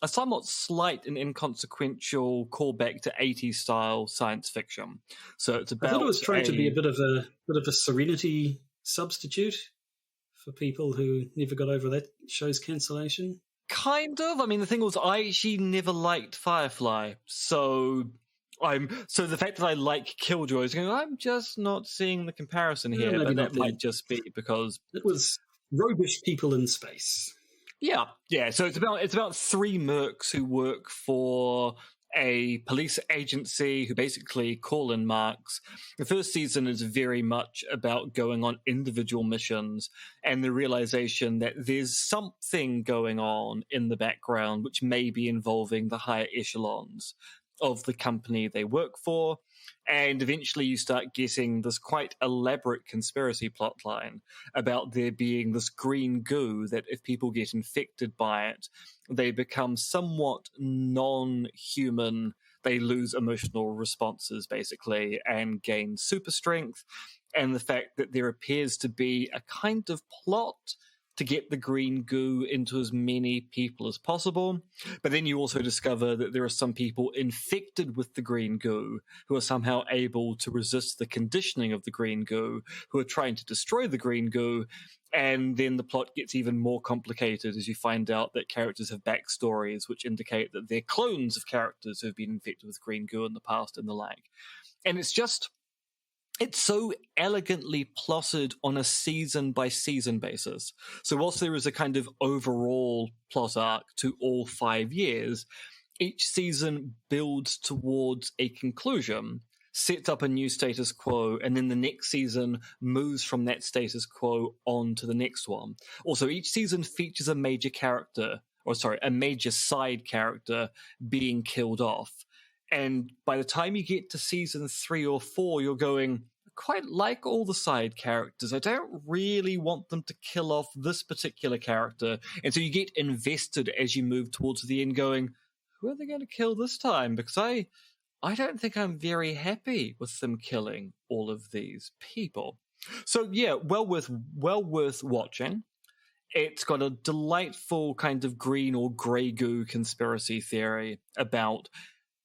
Speaker 2: a somewhat slight and inconsequential callback to 80s style science fiction. So it's about. I
Speaker 1: thought it was trying to be a bit of a Serenity substitute for people who never got over that show's cancellation.
Speaker 2: Kind of. I mean, the thing was, I actually never liked Firefly, so the fact that I like Killjoys, I'm just not seeing the comparison here. But that might just be because
Speaker 1: it was roguish people in space.
Speaker 2: Yeah. So it's about 3 mercs who work for a police agency who basically call in marks. The first season is very much about going on individual missions and the realization that there's something going on in the background which may be involving the higher echelons of the company they work for. And eventually you start getting this quite elaborate conspiracy plotline about there being this green goo that if people get infected by it, they become somewhat non-human. They lose emotional responses, basically, and gain super strength. And the fact that there appears to be a kind of plot to get the green goo into as many people as possible. But then you also discover that there are some people infected with the green goo who are somehow able to resist the conditioning of the green goo, who are trying to destroy the green goo. And then the plot gets even more complicated as you find out that characters have backstories which indicate that they're clones of characters who have been infected with green goo in the past and the like. And it's so elegantly plotted on a season-by-season basis. So whilst there is a kind of overall plot arc to all 5 years, each season builds towards a conclusion sets up a new status quo, and then the next season moves from that status quo on to the next one. Also, each season features a major side character being killed off. And by the time you get to season 3 or 4, you're going, I quite like all the side characters. I don't really want them to kill off this particular character. And so you get invested as you move towards the end going, who are they going to kill this time? Because I don't think I'm very happy with them killing all of these people. So yeah, well worth watching. It's got a delightful kind of green or grey goo conspiracy theory about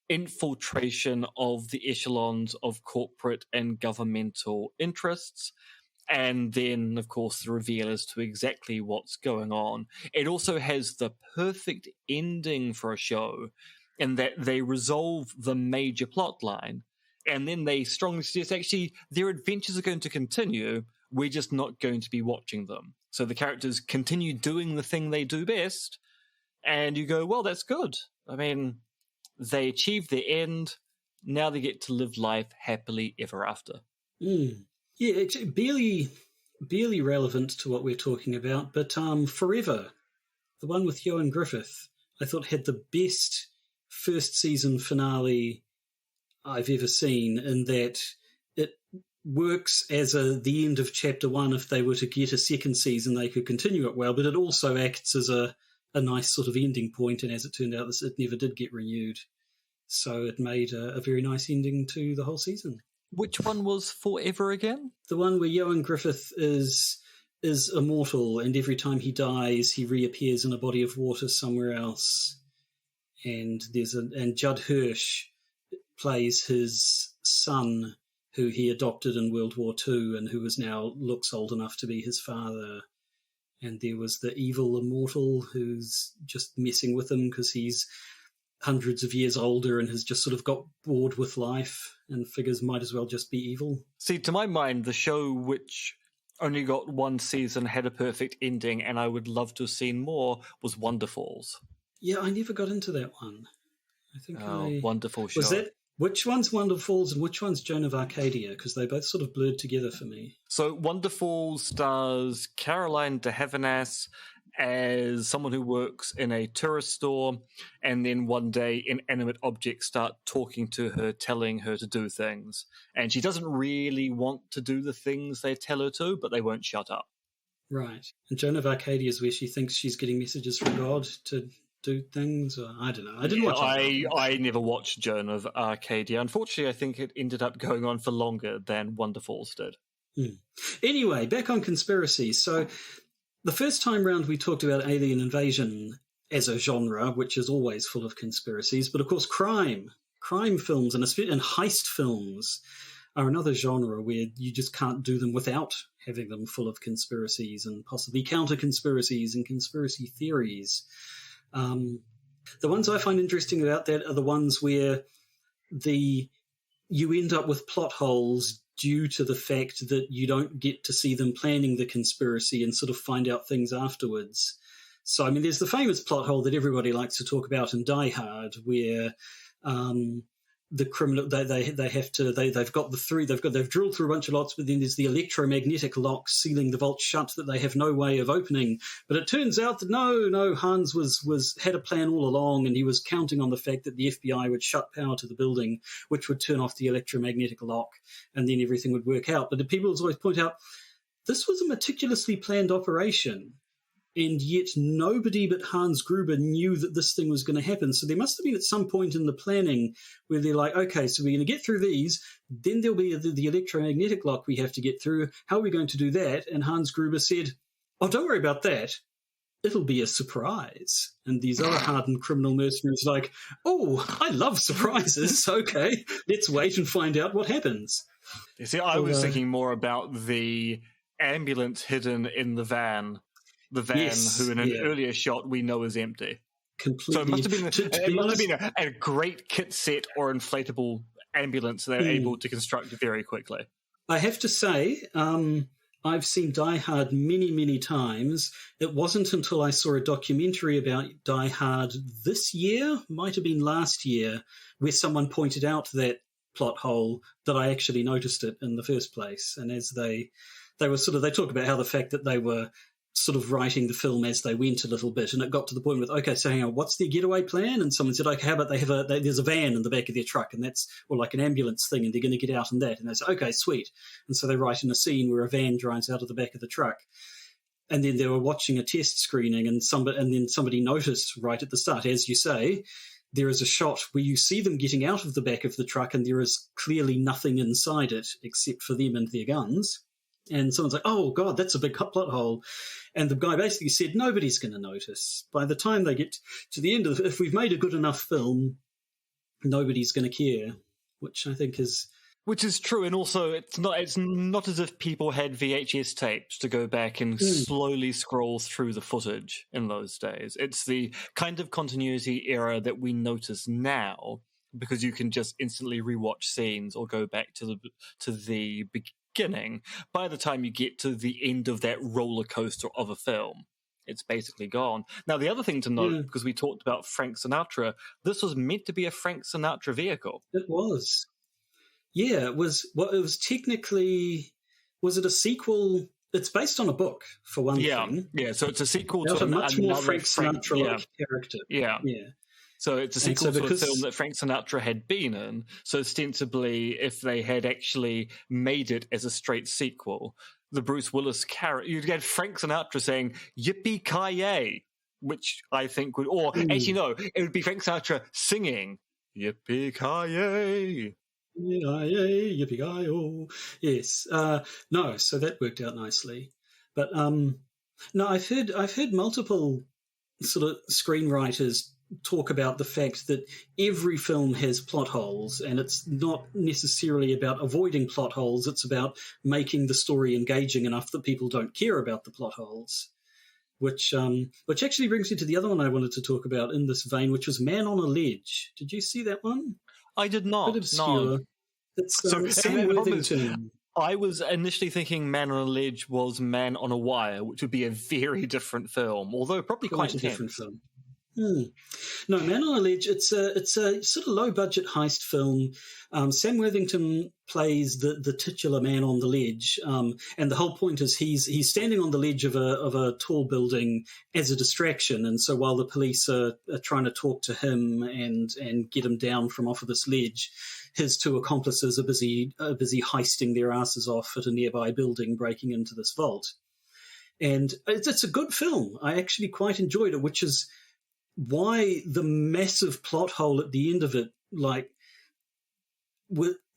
Speaker 2: infiltration of the echelons of corporate and governmental interests. And then, of course, the reveal as to exactly what's going on. It also has the perfect ending for a show in that they resolve the major plot line, and then they strongly suggest actually their adventures are going to continue, we're just not going to be watching them. So the characters continue doing the thing they do best, and you go, well, that's good. I mean, they achieved their end, now they get to live life happily ever after.
Speaker 1: Yeah, it's barely relevant to what we're talking about, but Forever, the one with Ioan Gruffudd, I thought had the best first season finale I've ever seen, in that it works as the end of chapter 1. If they were to get a second season, they could continue it well, but it also acts as a nice sort of ending point, and as it turned out, it never did get renewed. So it made a very nice ending to the whole season.
Speaker 2: Which one was Forever again?
Speaker 1: The one where Ioan Gruffudd is immortal, and every time he dies, he reappears in a body of water somewhere else. And Judd Hirsch plays his son, who he adopted in World War II, and who now looks old enough to be his father. And there was the evil immortal who's just messing with him because he's hundreds of years older and has just sort of got bored with life and figures might as well just be evil.
Speaker 2: See, to my mind, the show which only got one season had a perfect ending, and I would love to have seen more, was Wonderfalls.
Speaker 1: Yeah, I never got into that one. I think
Speaker 2: wonderful show.
Speaker 1: Was that, which one's Wonderfalls and which one's Joan of Arcadia? Because they both sort of blurred together for me.
Speaker 2: So Wonderfalls stars Caroline de Havenas as someone who works in a tourist store, and then one day inanimate objects start talking to her, telling her to do things. And she doesn't really want to do the things they tell her to, but they won't shut up.
Speaker 1: Right. And Joan of Arcadia is where she thinks she's getting messages from God to do things, or I don't know. I didn't watch it.
Speaker 2: I never watched Joan of Arcadia. Unfortunately, I think it ended up going on for longer than Wonderfalls did.
Speaker 1: Anyway, back on Conspiracies. So the first time round we talked about alien invasion as a genre, which is always full of conspiracies, but of course crime films and heist films are another genre where you just can't do them without having them full of conspiracies and possibly counter-conspiracies and conspiracy theories. The ones I find interesting about that are the ones where you end up with plot holes due to the fact that you don't get to see them planning the conspiracy and sort of find out things afterwards. So, I mean, there's the famous plot hole that everybody likes to talk about in Die Hard, where the criminal they've drilled through a bunch of lots, but then there's the electromagnetic lock sealing the vault shut that they have no way of opening. But it turns out that no, Hans had a plan all along, and he was counting on the fact that the FBI would shut power to the building, which would turn off the electromagnetic lock, and then everything would work out. But the people always point out this was a meticulously planned operation. And yet nobody but Hans Gruber knew that this thing was going to happen. So there must have been at some point in the planning where they're like, okay, so we're going to get through these, then there'll be the electromagnetic lock we have to get through. How are we going to do that? And Hans Gruber said, oh, don't worry about that. It'll be a surprise. And these other hardened criminal mercenaries are like, oh, I love surprises. Okay, let's wait and find out what happens.
Speaker 2: You see, I was thinking more about the ambulance hidden in the van. The van, yes, who in an earlier shot we know is empty.
Speaker 1: Completely.
Speaker 2: So it must have been a great kit set or inflatable ambulance they're able to construct very quickly.
Speaker 1: I have to say, I've seen Die Hard many, many times. It wasn't until I saw a documentary about Die Hard this year, might have been last year, where someone pointed out that plot hole that I actually noticed it in the first place. And as they talk about how the fact that they were sort of writing the film as they went a little bit, and it got to the point with, okay, so hang on, what's their getaway plan? And someone said, okay, how about there's a van in the back of their truck, and that's, or like an ambulance thing, and they're going to get out in that. And they say, okay, sweet. And so they write in a scene where a van drives out of the back of the truck. And then they were watching a test screening, and then somebody noticed right at the start, as you say, there is a shot where you see them getting out of the back of the truck, and there is clearly nothing inside it except for them and their guns. And someone's like, oh, God, that's a big plot hole. And the guy basically said, nobody's going to notice. By the time they get to the end of if we've made a good enough film, nobody's going to care, which I think is...
Speaker 2: Which is true, and also it's not as if people had VHS tapes to go back and slowly scroll through the footage in those days. It's the kind of continuity error that we notice now, because you can just instantly rewatch scenes or go back to the beginning. By the time you get to the end of that roller coaster of a film, it's basically gone. Now, the other thing to note, because we talked about Frank Sinatra, this was meant to be a Frank Sinatra vehicle.
Speaker 1: It was. Yeah, it was. Well, it was technically. Was it a sequel? It's based on a book, for one thing.
Speaker 2: Yeah. So it's a sequel
Speaker 1: to
Speaker 2: a
Speaker 1: much more Frank Sinatra-like character.
Speaker 2: Yeah. So it's a sequel to a film that Frank Sinatra had been in. So ostensibly, if they had actually made it as a straight sequel, the Bruce Willis character, you'd get Frank Sinatra saying "Yippee-ki-yay," which I think would, or actually no, it would be Frank Sinatra singing "Yippee-ki-yay."
Speaker 1: Yippee-ki-yo. Yes. No, so that worked out nicely. But no, I've heard multiple sort of screenwriters talk about the fact that every film has plot holes, and it's not necessarily about avoiding plot holes, it's about making the story engaging enough that people don't care about the plot holes. Which actually brings me to the other one I wanted to talk about in this vein, which was Man on a Ledge. Did you see that one?
Speaker 2: I did not.
Speaker 1: Bit obscure. No. It's Sam Worthington.
Speaker 2: I was initially thinking Man on a Ledge was Man on a Wire, which would be a very different film, although probably quite
Speaker 1: a different film. No, Man on a Ledge, it's a sort of low-budget heist film. Sam Worthington plays the titular man on the ledge, and the whole point is he's standing on the ledge of a tall building as a distraction, and so while the police are trying to talk to him and get him down from off of this ledge, his two accomplices are busy heisting their asses off at a nearby building, breaking into this vault. And it's a good film. I actually quite enjoyed it, which is why the massive plot hole at the end of it, like,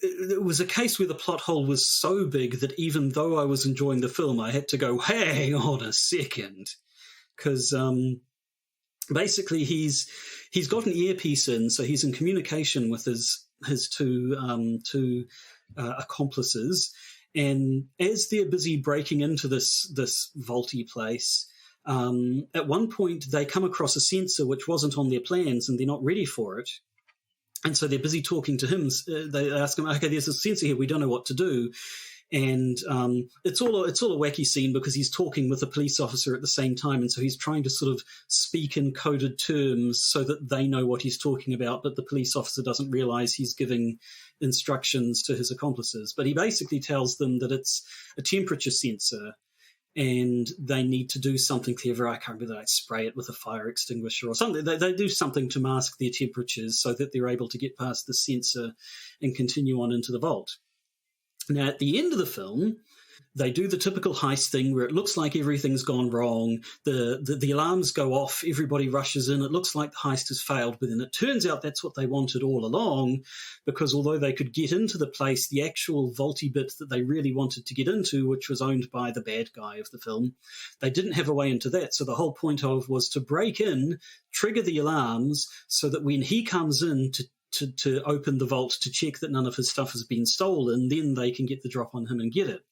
Speaker 1: it was a case where the plot hole was so big that even though I was enjoying the film, I had to go, hang on a second, because basically he's got an earpiece in, so he's in communication with his two accomplices, and as they're busy breaking into this vaulty place, at one point they come across a sensor which wasn't on their plans, and they're not ready for it. And so they're busy talking to him. They ask him, okay, there's a sensor here, we don't know what to do. And it's all a wacky scene because he's talking with a police officer at the same time, and so he's trying to sort of speak in coded terms so that they know what he's talking about, but the police officer doesn't realize he's giving instructions to his accomplices. But he basically tells them that it's a temperature sensor, and they need to do something clever. I can't remember, they spray it with a fire extinguisher or something. They do something to mask their temperatures so that they're able to get past the sensor and continue on into the vault. Now, at the end of the film, they do the typical heist thing where it looks like everything's gone wrong. The alarms go off. Everybody rushes in. It looks like the heist has failed. But then it turns out that's what they wanted all along, because although they could get into the place, the actual vaulty bit that they really wanted to get into, which was owned by the bad guy of the film, they didn't have a way into that. So the whole point was to break in, trigger the alarms, so that when he comes in to open the vault to check that none of his stuff has been stolen, then they can get the drop on him and get it.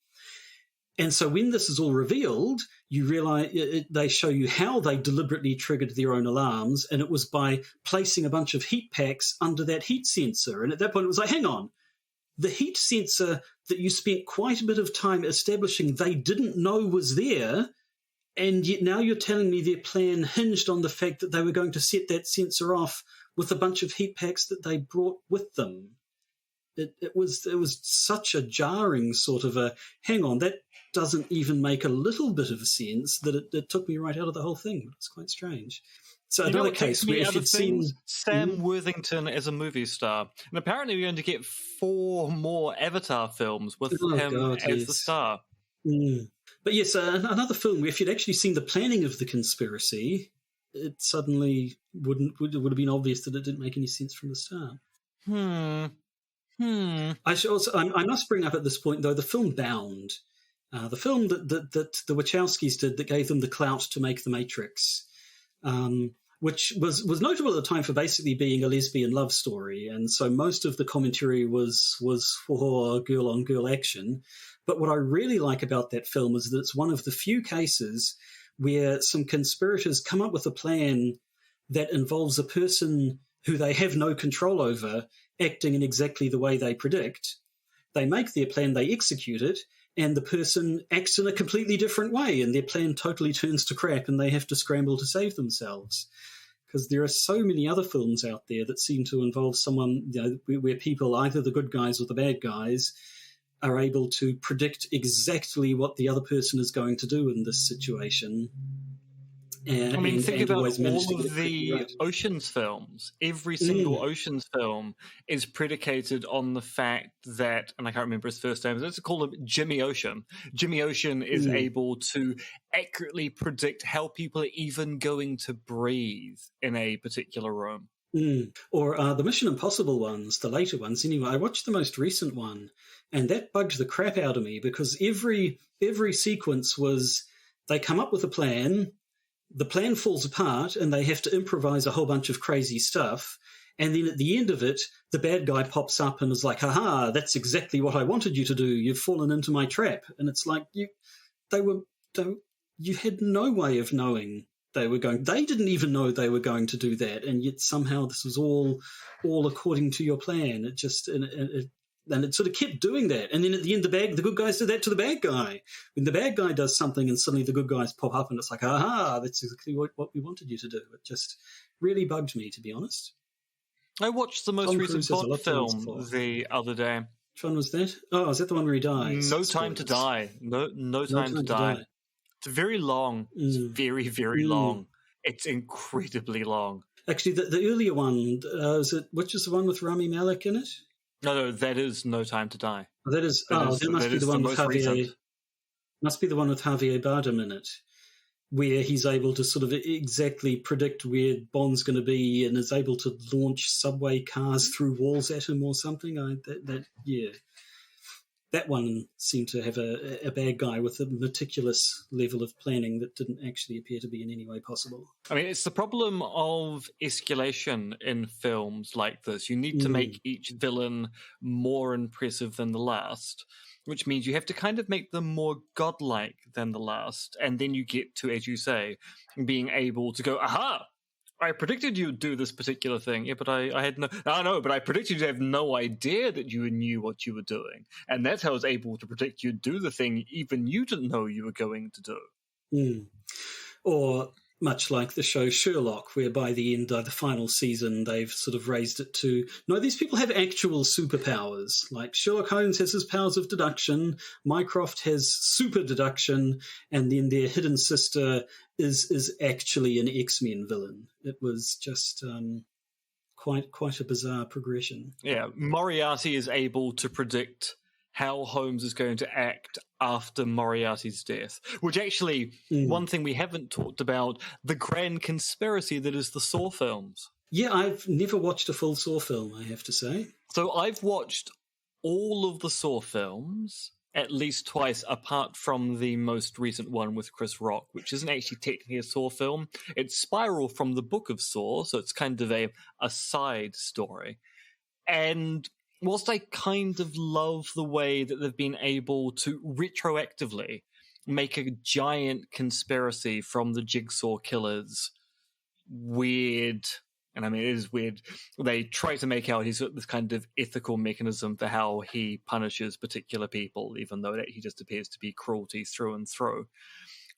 Speaker 1: And so when this is all revealed, you realize they show you how they deliberately triggered their own alarms, and it was by placing a bunch of heat packs under that heat sensor. And at that point, it was like, hang on, the heat sensor that you spent quite a bit of time establishing they didn't know was there, and yet now you're telling me their plan hinged on the fact that they were going to set that sensor off with a bunch of heat packs that they brought with them. it was such a jarring sort of a, hang on, that doesn't even make a little bit of sense, that it took me right out of the whole thing. It's quite strange. So another case where if you'd seen
Speaker 2: Sam Worthington as a movie star, and apparently we're going to get 4 more Avatar films with him as the star.
Speaker 1: But yes, another film where if you'd actually seen the planning of the conspiracy, it suddenly would have been obvious that it didn't make any sense from the start. I must bring up at this point, though, the film Bound, the film that the Wachowskis did that gave them the clout to make The Matrix, which was notable at the time for basically being a lesbian love story, and so most of the commentary was for girl-on-girl action. But what I really like about that film is that it's one of the few cases where some conspirators come up with a plan that involves a person who they have no control over acting in exactly the way they predict. They make their plan, they execute it, and the person acts in a completely different way, and their plan totally turns to crap, and they have to scramble to save themselves. Because there are so many other films out there that seem to involve someone, where people, either the good guys or the bad guys, are able to predict exactly what the other person is going to do in this situation.
Speaker 2: Think about all of the Ocean's films. Every single Ocean's film is predicated on the fact that, and I can't remember his first name, let's call him Jimmy Ocean. Jimmy Ocean is able to accurately predict how people are even going to breathe in a particular room.
Speaker 1: Or the Mission Impossible ones, the later ones. Anyway, I watched the most recent one, and that bugged the crap out of me because every sequence was they come up with a plan, the plan falls apart, and they have to improvise a whole bunch of crazy stuff. And then at the end of it, the bad guy pops up and is like, "Haha, that's exactly what I wanted you to do. You've fallen into my trap." And it's like you had no way of knowing they didn't even know they were going to do that, and yet somehow this was all according to your plan. It just and it sort of kept doing that, and then at the end the good guys did that to the bad guy. When the bad guy does something and suddenly the good guys pop up and it's like, aha, that's exactly what we wanted you to do. It just really bugged me, to be honest.
Speaker 2: I watched the most recent Bond film the other day.
Speaker 1: Which one was that? Oh, is that the one where he dies?
Speaker 2: No Time to Die. No Time to Die. It's very long. It's very, very long. It's incredibly long.
Speaker 1: Actually, the earlier one, which is the one with Rami Malek in it?
Speaker 2: No, that is No Time to Die.
Speaker 1: That must be the one with Javier. Must be the one with Javier Bardem in it, where he's able to sort of exactly predict where Bond's going to be and is able to launch subway cars through walls at him or something. That one seemed to have a bad guy with a meticulous level of planning that didn't actually appear to be in any way possible.
Speaker 2: I mean, it's the problem of escalation in films like this. You need to make each villain more impressive than the last, which means you have to kind of make them more godlike than the last. And then you get to, as you say, being able to go, aha! I predicted you'd do this particular thing. Yeah, but I had no... but I predicted you'd have no idea that you knew what you were doing. And that's how I was able to predict you'd do the thing even you didn't know you were going to do.
Speaker 1: Or much like the show Sherlock, where by the end of the final season, they've sort of raised it to, no, these people have actual superpowers. Like Sherlock Holmes has his powers of deduction, Mycroft has super deduction, and then their hidden sister is actually an X-Men villain. It was just quite a bizarre progression.
Speaker 2: Yeah, Moriarty is able to predict how Holmes is going to act after Moriarty's death, which actually, one thing we haven't talked about, the grand conspiracy that is the Saw films.
Speaker 1: Yeah, I've never watched a full Saw film, I have to say.
Speaker 2: So I've watched all of the Saw films at least twice, apart from the most recent one with Chris Rock, which isn't actually technically a Saw film. It's Spiral from the Book of Saw, so it's kind of a side story. And whilst I kind of love the way that they've been able to retroactively make a giant conspiracy from the Jigsaw killers weird, and I mean, it is weird, they try to make out he's got this kind of ethical mechanism for how he punishes particular people, even though he just appears to be cruelty through and through.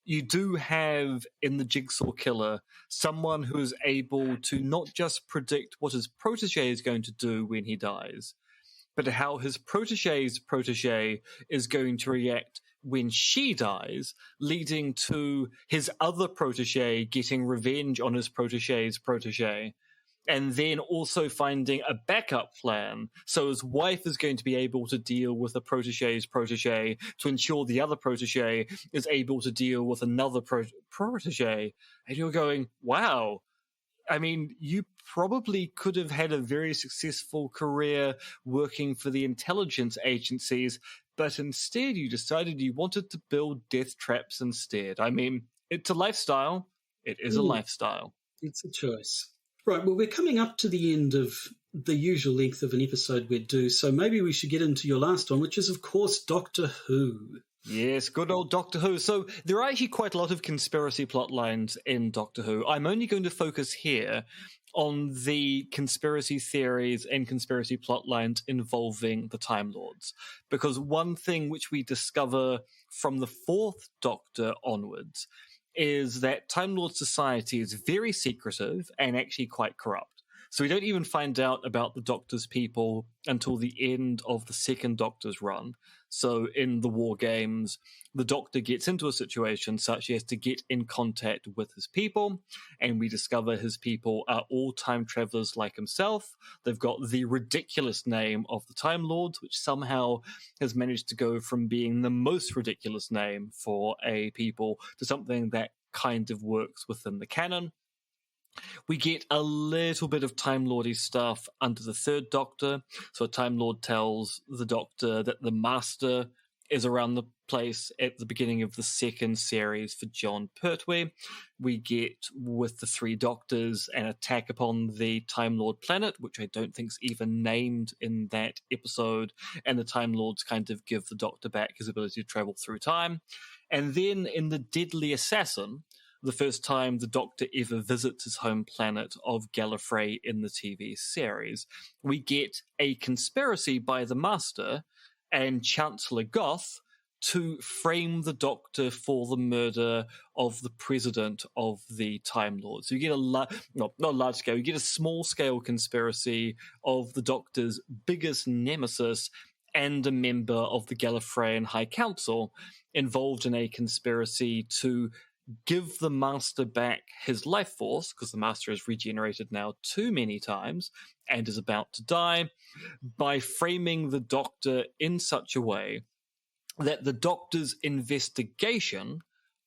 Speaker 2: You do have in the Jigsaw Killer someone who is able to not just predict what his protege is going to do when he dies, but how his protege's protege is going to react when she dies, leading to his other protege getting revenge on his protege's protege. And then also finding a backup plan. So his wife is going to be able to deal with the protege's protege to ensure the other protege is able to deal with another protege. And you're going, wow. I mean, you probably could have had a very successful career working for the intelligence agencies, but instead you decided you wanted to build death traps instead. I mean, it's a lifestyle. It is a lifestyle.
Speaker 1: It's a choice. Right, well, we're coming up to the end of the usual length of an episode we'd do, so maybe we should get into your last one, which is, of course, Doctor Who.
Speaker 2: Yes, good old Doctor Who. So there are actually quite a lot of conspiracy plot lines in Doctor Who. I'm only going to focus here on the conspiracy theories and conspiracy plot lines involving the Time Lords. Because one thing which we discover from the fourth Doctor onwards is that Time Lord society is very secretive and actually quite corrupt. So we don't even find out about the Doctor's people until the end of the second Doctor's run. So in the War Games, the Doctor gets into a situation such he has to get in contact with his people, and we discover his people are all time travelers like himself. They've got the ridiculous name of the Time Lords, which somehow has managed to go from being the most ridiculous name for a people to something that kind of works within the canon. We get a little bit of Time Lordy stuff under the third Doctor. So a Time Lord tells the Doctor that the Master is around the place at the beginning of the second series for John Pertwee. We get, with the three Doctors, an attack upon the Time Lord planet, which I don't think's even named in that episode. And the Time Lords kind of give the Doctor back his ability to travel through time. And then in The Deadly Assassin, the first time the Doctor ever visits his home planet of Gallifrey in the TV series, we get a conspiracy by the Master and Chancellor Goth to frame the Doctor for the murder of the president of the Time Lords. So you get not large scale, you get a small scale conspiracy of the Doctor's biggest nemesis and a member of the Gallifreyan High Council involved in a conspiracy to give the Master back his life force, because the Master has regenerated now too many times and is about to die, by framing the Doctor in such a way that the Doctor's investigation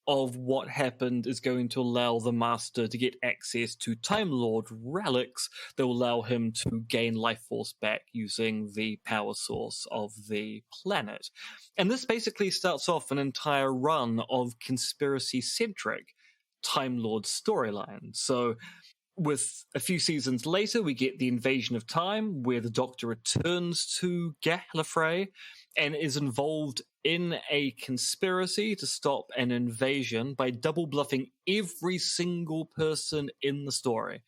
Speaker 2: of what happened is going to allow the Master to get access to Time Lord relics that will allow him to gain life force back using the power source of the planet. And this basically starts off an entire run of conspiracy-centric Time Lord storylines. So with a few seasons later, we get the Invasion of Time, where the Doctor returns to Gallifrey and is involved in a conspiracy to stop an invasion by double bluffing every single person in the story.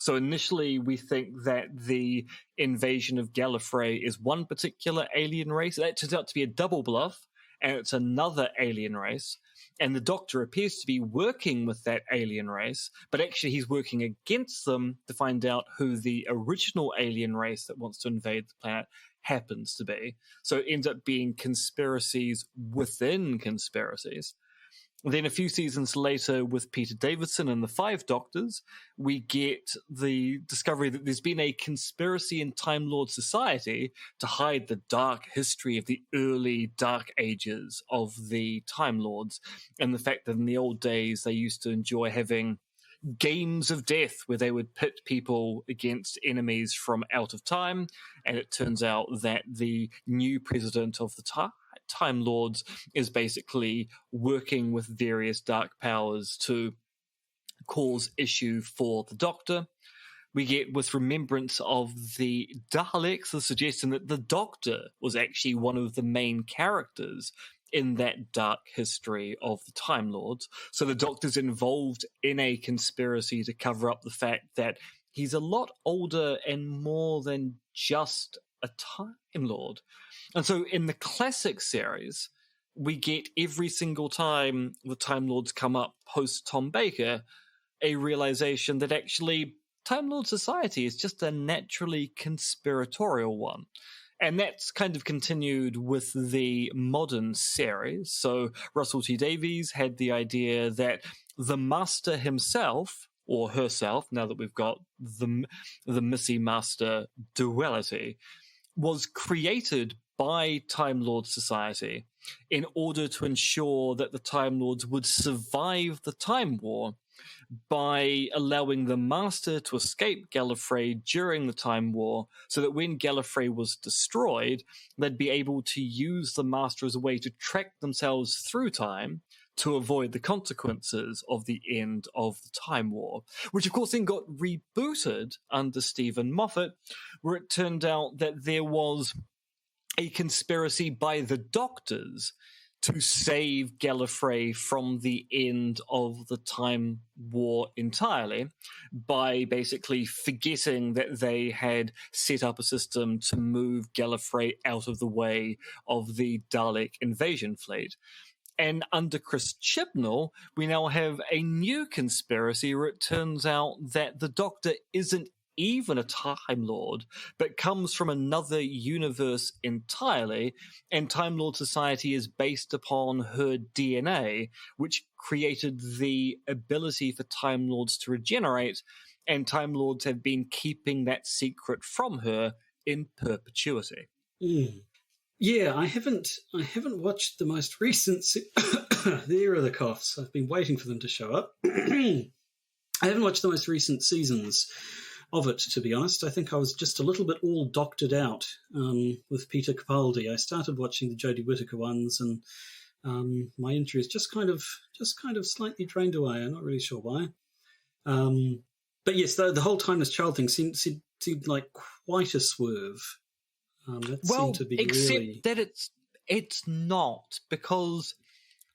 Speaker 2: So initially we think that the invasion of Gallifrey is one particular alien race. That turns out to be a double bluff, and it's another alien race. And the Doctor appears to be working with that alien race, but actually he's working against them to find out who the original alien race that wants to invade the planet happens to be. So it ends up being conspiracies within conspiracies. Then a few seasons later, with Peter Davison and the Five Doctors, we get the discovery that there's been a conspiracy in Time Lord society to hide the dark history of the early dark ages of the Time Lords, and the fact that in the old days they used to enjoy having games of death where they would pit people against enemies from out of time. And it turns out that the new president of the Time Lords is basically working with various dark powers to cause issue for the Doctor. We get, with remembrance of the Daleks, the suggestion that the Doctor was actually one of the main characters in that dark history of the Time Lords. So the Doctor's involved in a conspiracy to cover up the fact that he's a lot older and more than just a Time Lord. And so in the classic series, we get every single time the Time Lords come up post Tom Baker, a realization that actually Time Lord society is just a naturally conspiratorial one. And that's kind of continued with the modern series. So Russell T Davies had the idea that the Master himself, or herself, now that we've got the Missy Master duality, was created by Time Lord Society in order to ensure that the Time Lords would survive the Time War by allowing the Master to escape Gallifrey during the Time War, so that when Gallifrey was destroyed, they'd be able to use the Master as a way to track themselves through time to avoid the consequences of the end of the Time War, which of course then got rebooted under Stephen Moffat, where it turned out that there was a conspiracy by the Doctors to save Gallifrey from the end of the Time War entirely by basically forgetting that they had set up a system to move Gallifrey out of the way of the Dalek invasion fleet. And under Chris Chibnall, we now have a new conspiracy where it turns out that the Doctor isn't even a Time Lord, but comes from another universe entirely, and Time Lord Society is based upon her DNA, which created the ability for Time Lords to regenerate, and Time Lords have been keeping that secret from her in perpetuity.
Speaker 1: Mm. Yeah, I haven't watched the most recent. There are the coughs. I've been waiting for them to show up. I haven't watched the most recent seasons of it, to be honest. I think I was just a little bit all doctored out with Peter Capaldi. I started watching the Jodie Whittaker ones, and my interest just kind of slightly drained away. I'm not really sure why. But yes, the whole Timeless Child thing seemed like quite a swerve. That seemed to be
Speaker 2: except
Speaker 1: really...
Speaker 2: that it's not, because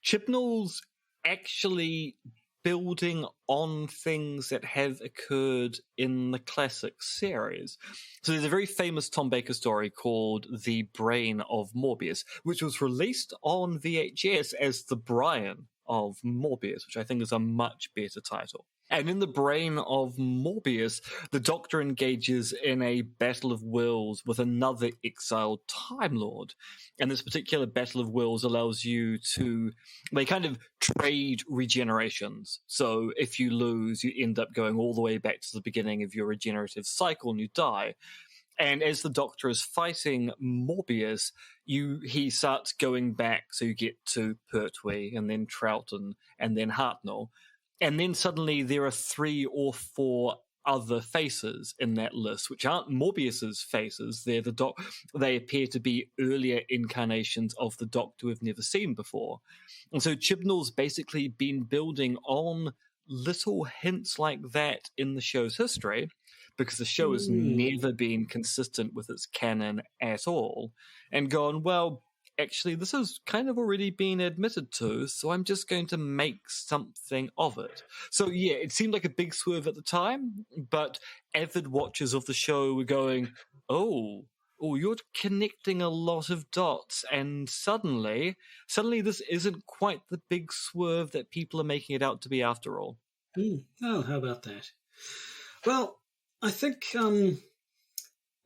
Speaker 2: Chibnall's actually building on things that have occurred in the classic series. So there's a very famous Tom Baker story called The Brain of Morbius, which was released on VHS as The Brian of Morbius, which I think is a much better title. And in The Brain of Morbius, the Doctor engages in a battle of wills with another exiled Time Lord. And this particular battle of wills allows you to, they kind of trade regenerations. So if you lose, you end up going all the way back to the beginning of your regenerative cycle and you die. And as the Doctor is fighting Morbius, he starts going back, so you get to Pertwee and then Troughton and then Hartnell. And then suddenly there are 3 or 4 other faces in that list, which aren't Morbius's faces. They appear to be earlier incarnations of the Doctor we've never seen before. And so Chibnall's basically been building on little hints like that in the show's history, because the show has never been consistent with its canon at all, and gone, well, actually, this has kind of already been admitted to, so I'm just going to make something of it. So, yeah, it seemed like a big swerve at the time, but avid watchers of the show were going, oh, you're connecting a lot of dots, and suddenly this isn't quite the big swerve that people are making it out to be after all.
Speaker 1: Well, how about that? Well, I think...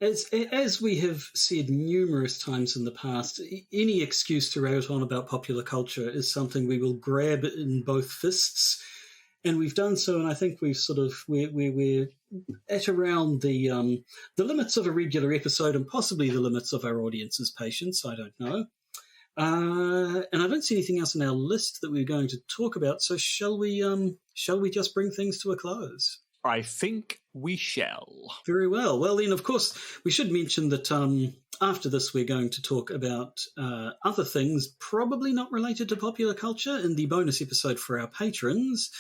Speaker 1: As we have said numerous times in the past, any excuse to rail on about popular culture is something we will grab in both fists, and we've done so. And I think we're at around the limits of a regular episode, and possibly the limits of our audience's patience. I don't know, and I don't see anything else on our list that we're going to talk about. So shall we just bring things to a close?
Speaker 2: I think we shall.
Speaker 1: Very well. Well, then, of course, we should mention that after this we're going to talk about other things probably not related to popular culture in the bonus episode for our patrons.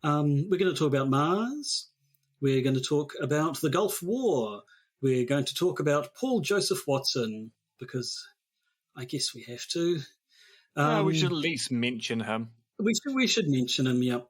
Speaker 1: We're going to talk about Mars. We're going to talk about the Gulf War. We're going to talk about Paul Joseph Watson, because I guess we have to.
Speaker 2: We should at least mention him.
Speaker 1: We should mention him, yeah.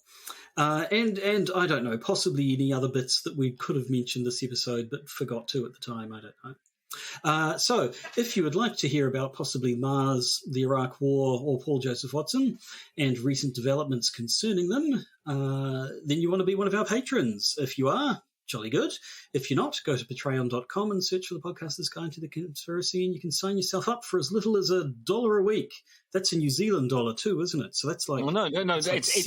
Speaker 1: And I don't know, possibly any other bits that we could have mentioned this episode but forgot to at the time, I don't know. So if you would like to hear about possibly Mars, the Iraq War, or Paul Joseph Watson, and recent developments concerning them, then you want to be one of our patrons. If you are, jolly good. If you're not, go to patreon.com and search for the Podcaster's Guide to the Conspiracy, and you can sign yourself up for as little as $1 a week. That's a New Zealand dollar too, isn't it? So that's like...
Speaker 2: No.
Speaker 1: It's like
Speaker 2: It's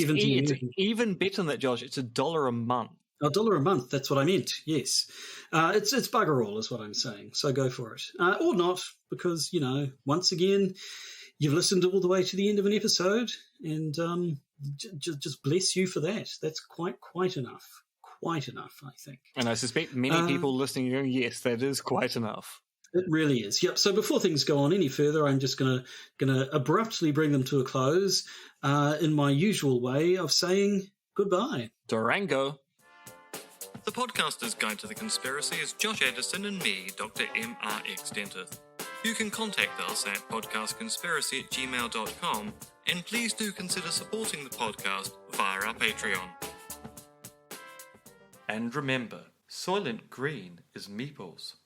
Speaker 2: even better than that, Josh. It's $1 a month.
Speaker 1: $1 a month, that's what I meant, yes. It's bugger all, is what I'm saying, so go for it. Or not, because, once again, you've listened all the way to the end of an episode, and just bless you for that. That's quite enough. Quite enough, I think.
Speaker 2: And I suspect many people listening are going, yes, that is quite enough.
Speaker 1: It really is. Yep. So before things go on any further, I'm just going to abruptly bring them to a close in my usual way of saying goodbye.
Speaker 2: Durango. The Podcaster's Guide to the Conspiracy is Josh Addison and me, Dr. M.R.X. Dentith. You can contact us at podcastconspiracy@gmail.com, and please do consider supporting the podcast via our Patreon.
Speaker 3: And remember, Soylent Green is meeples.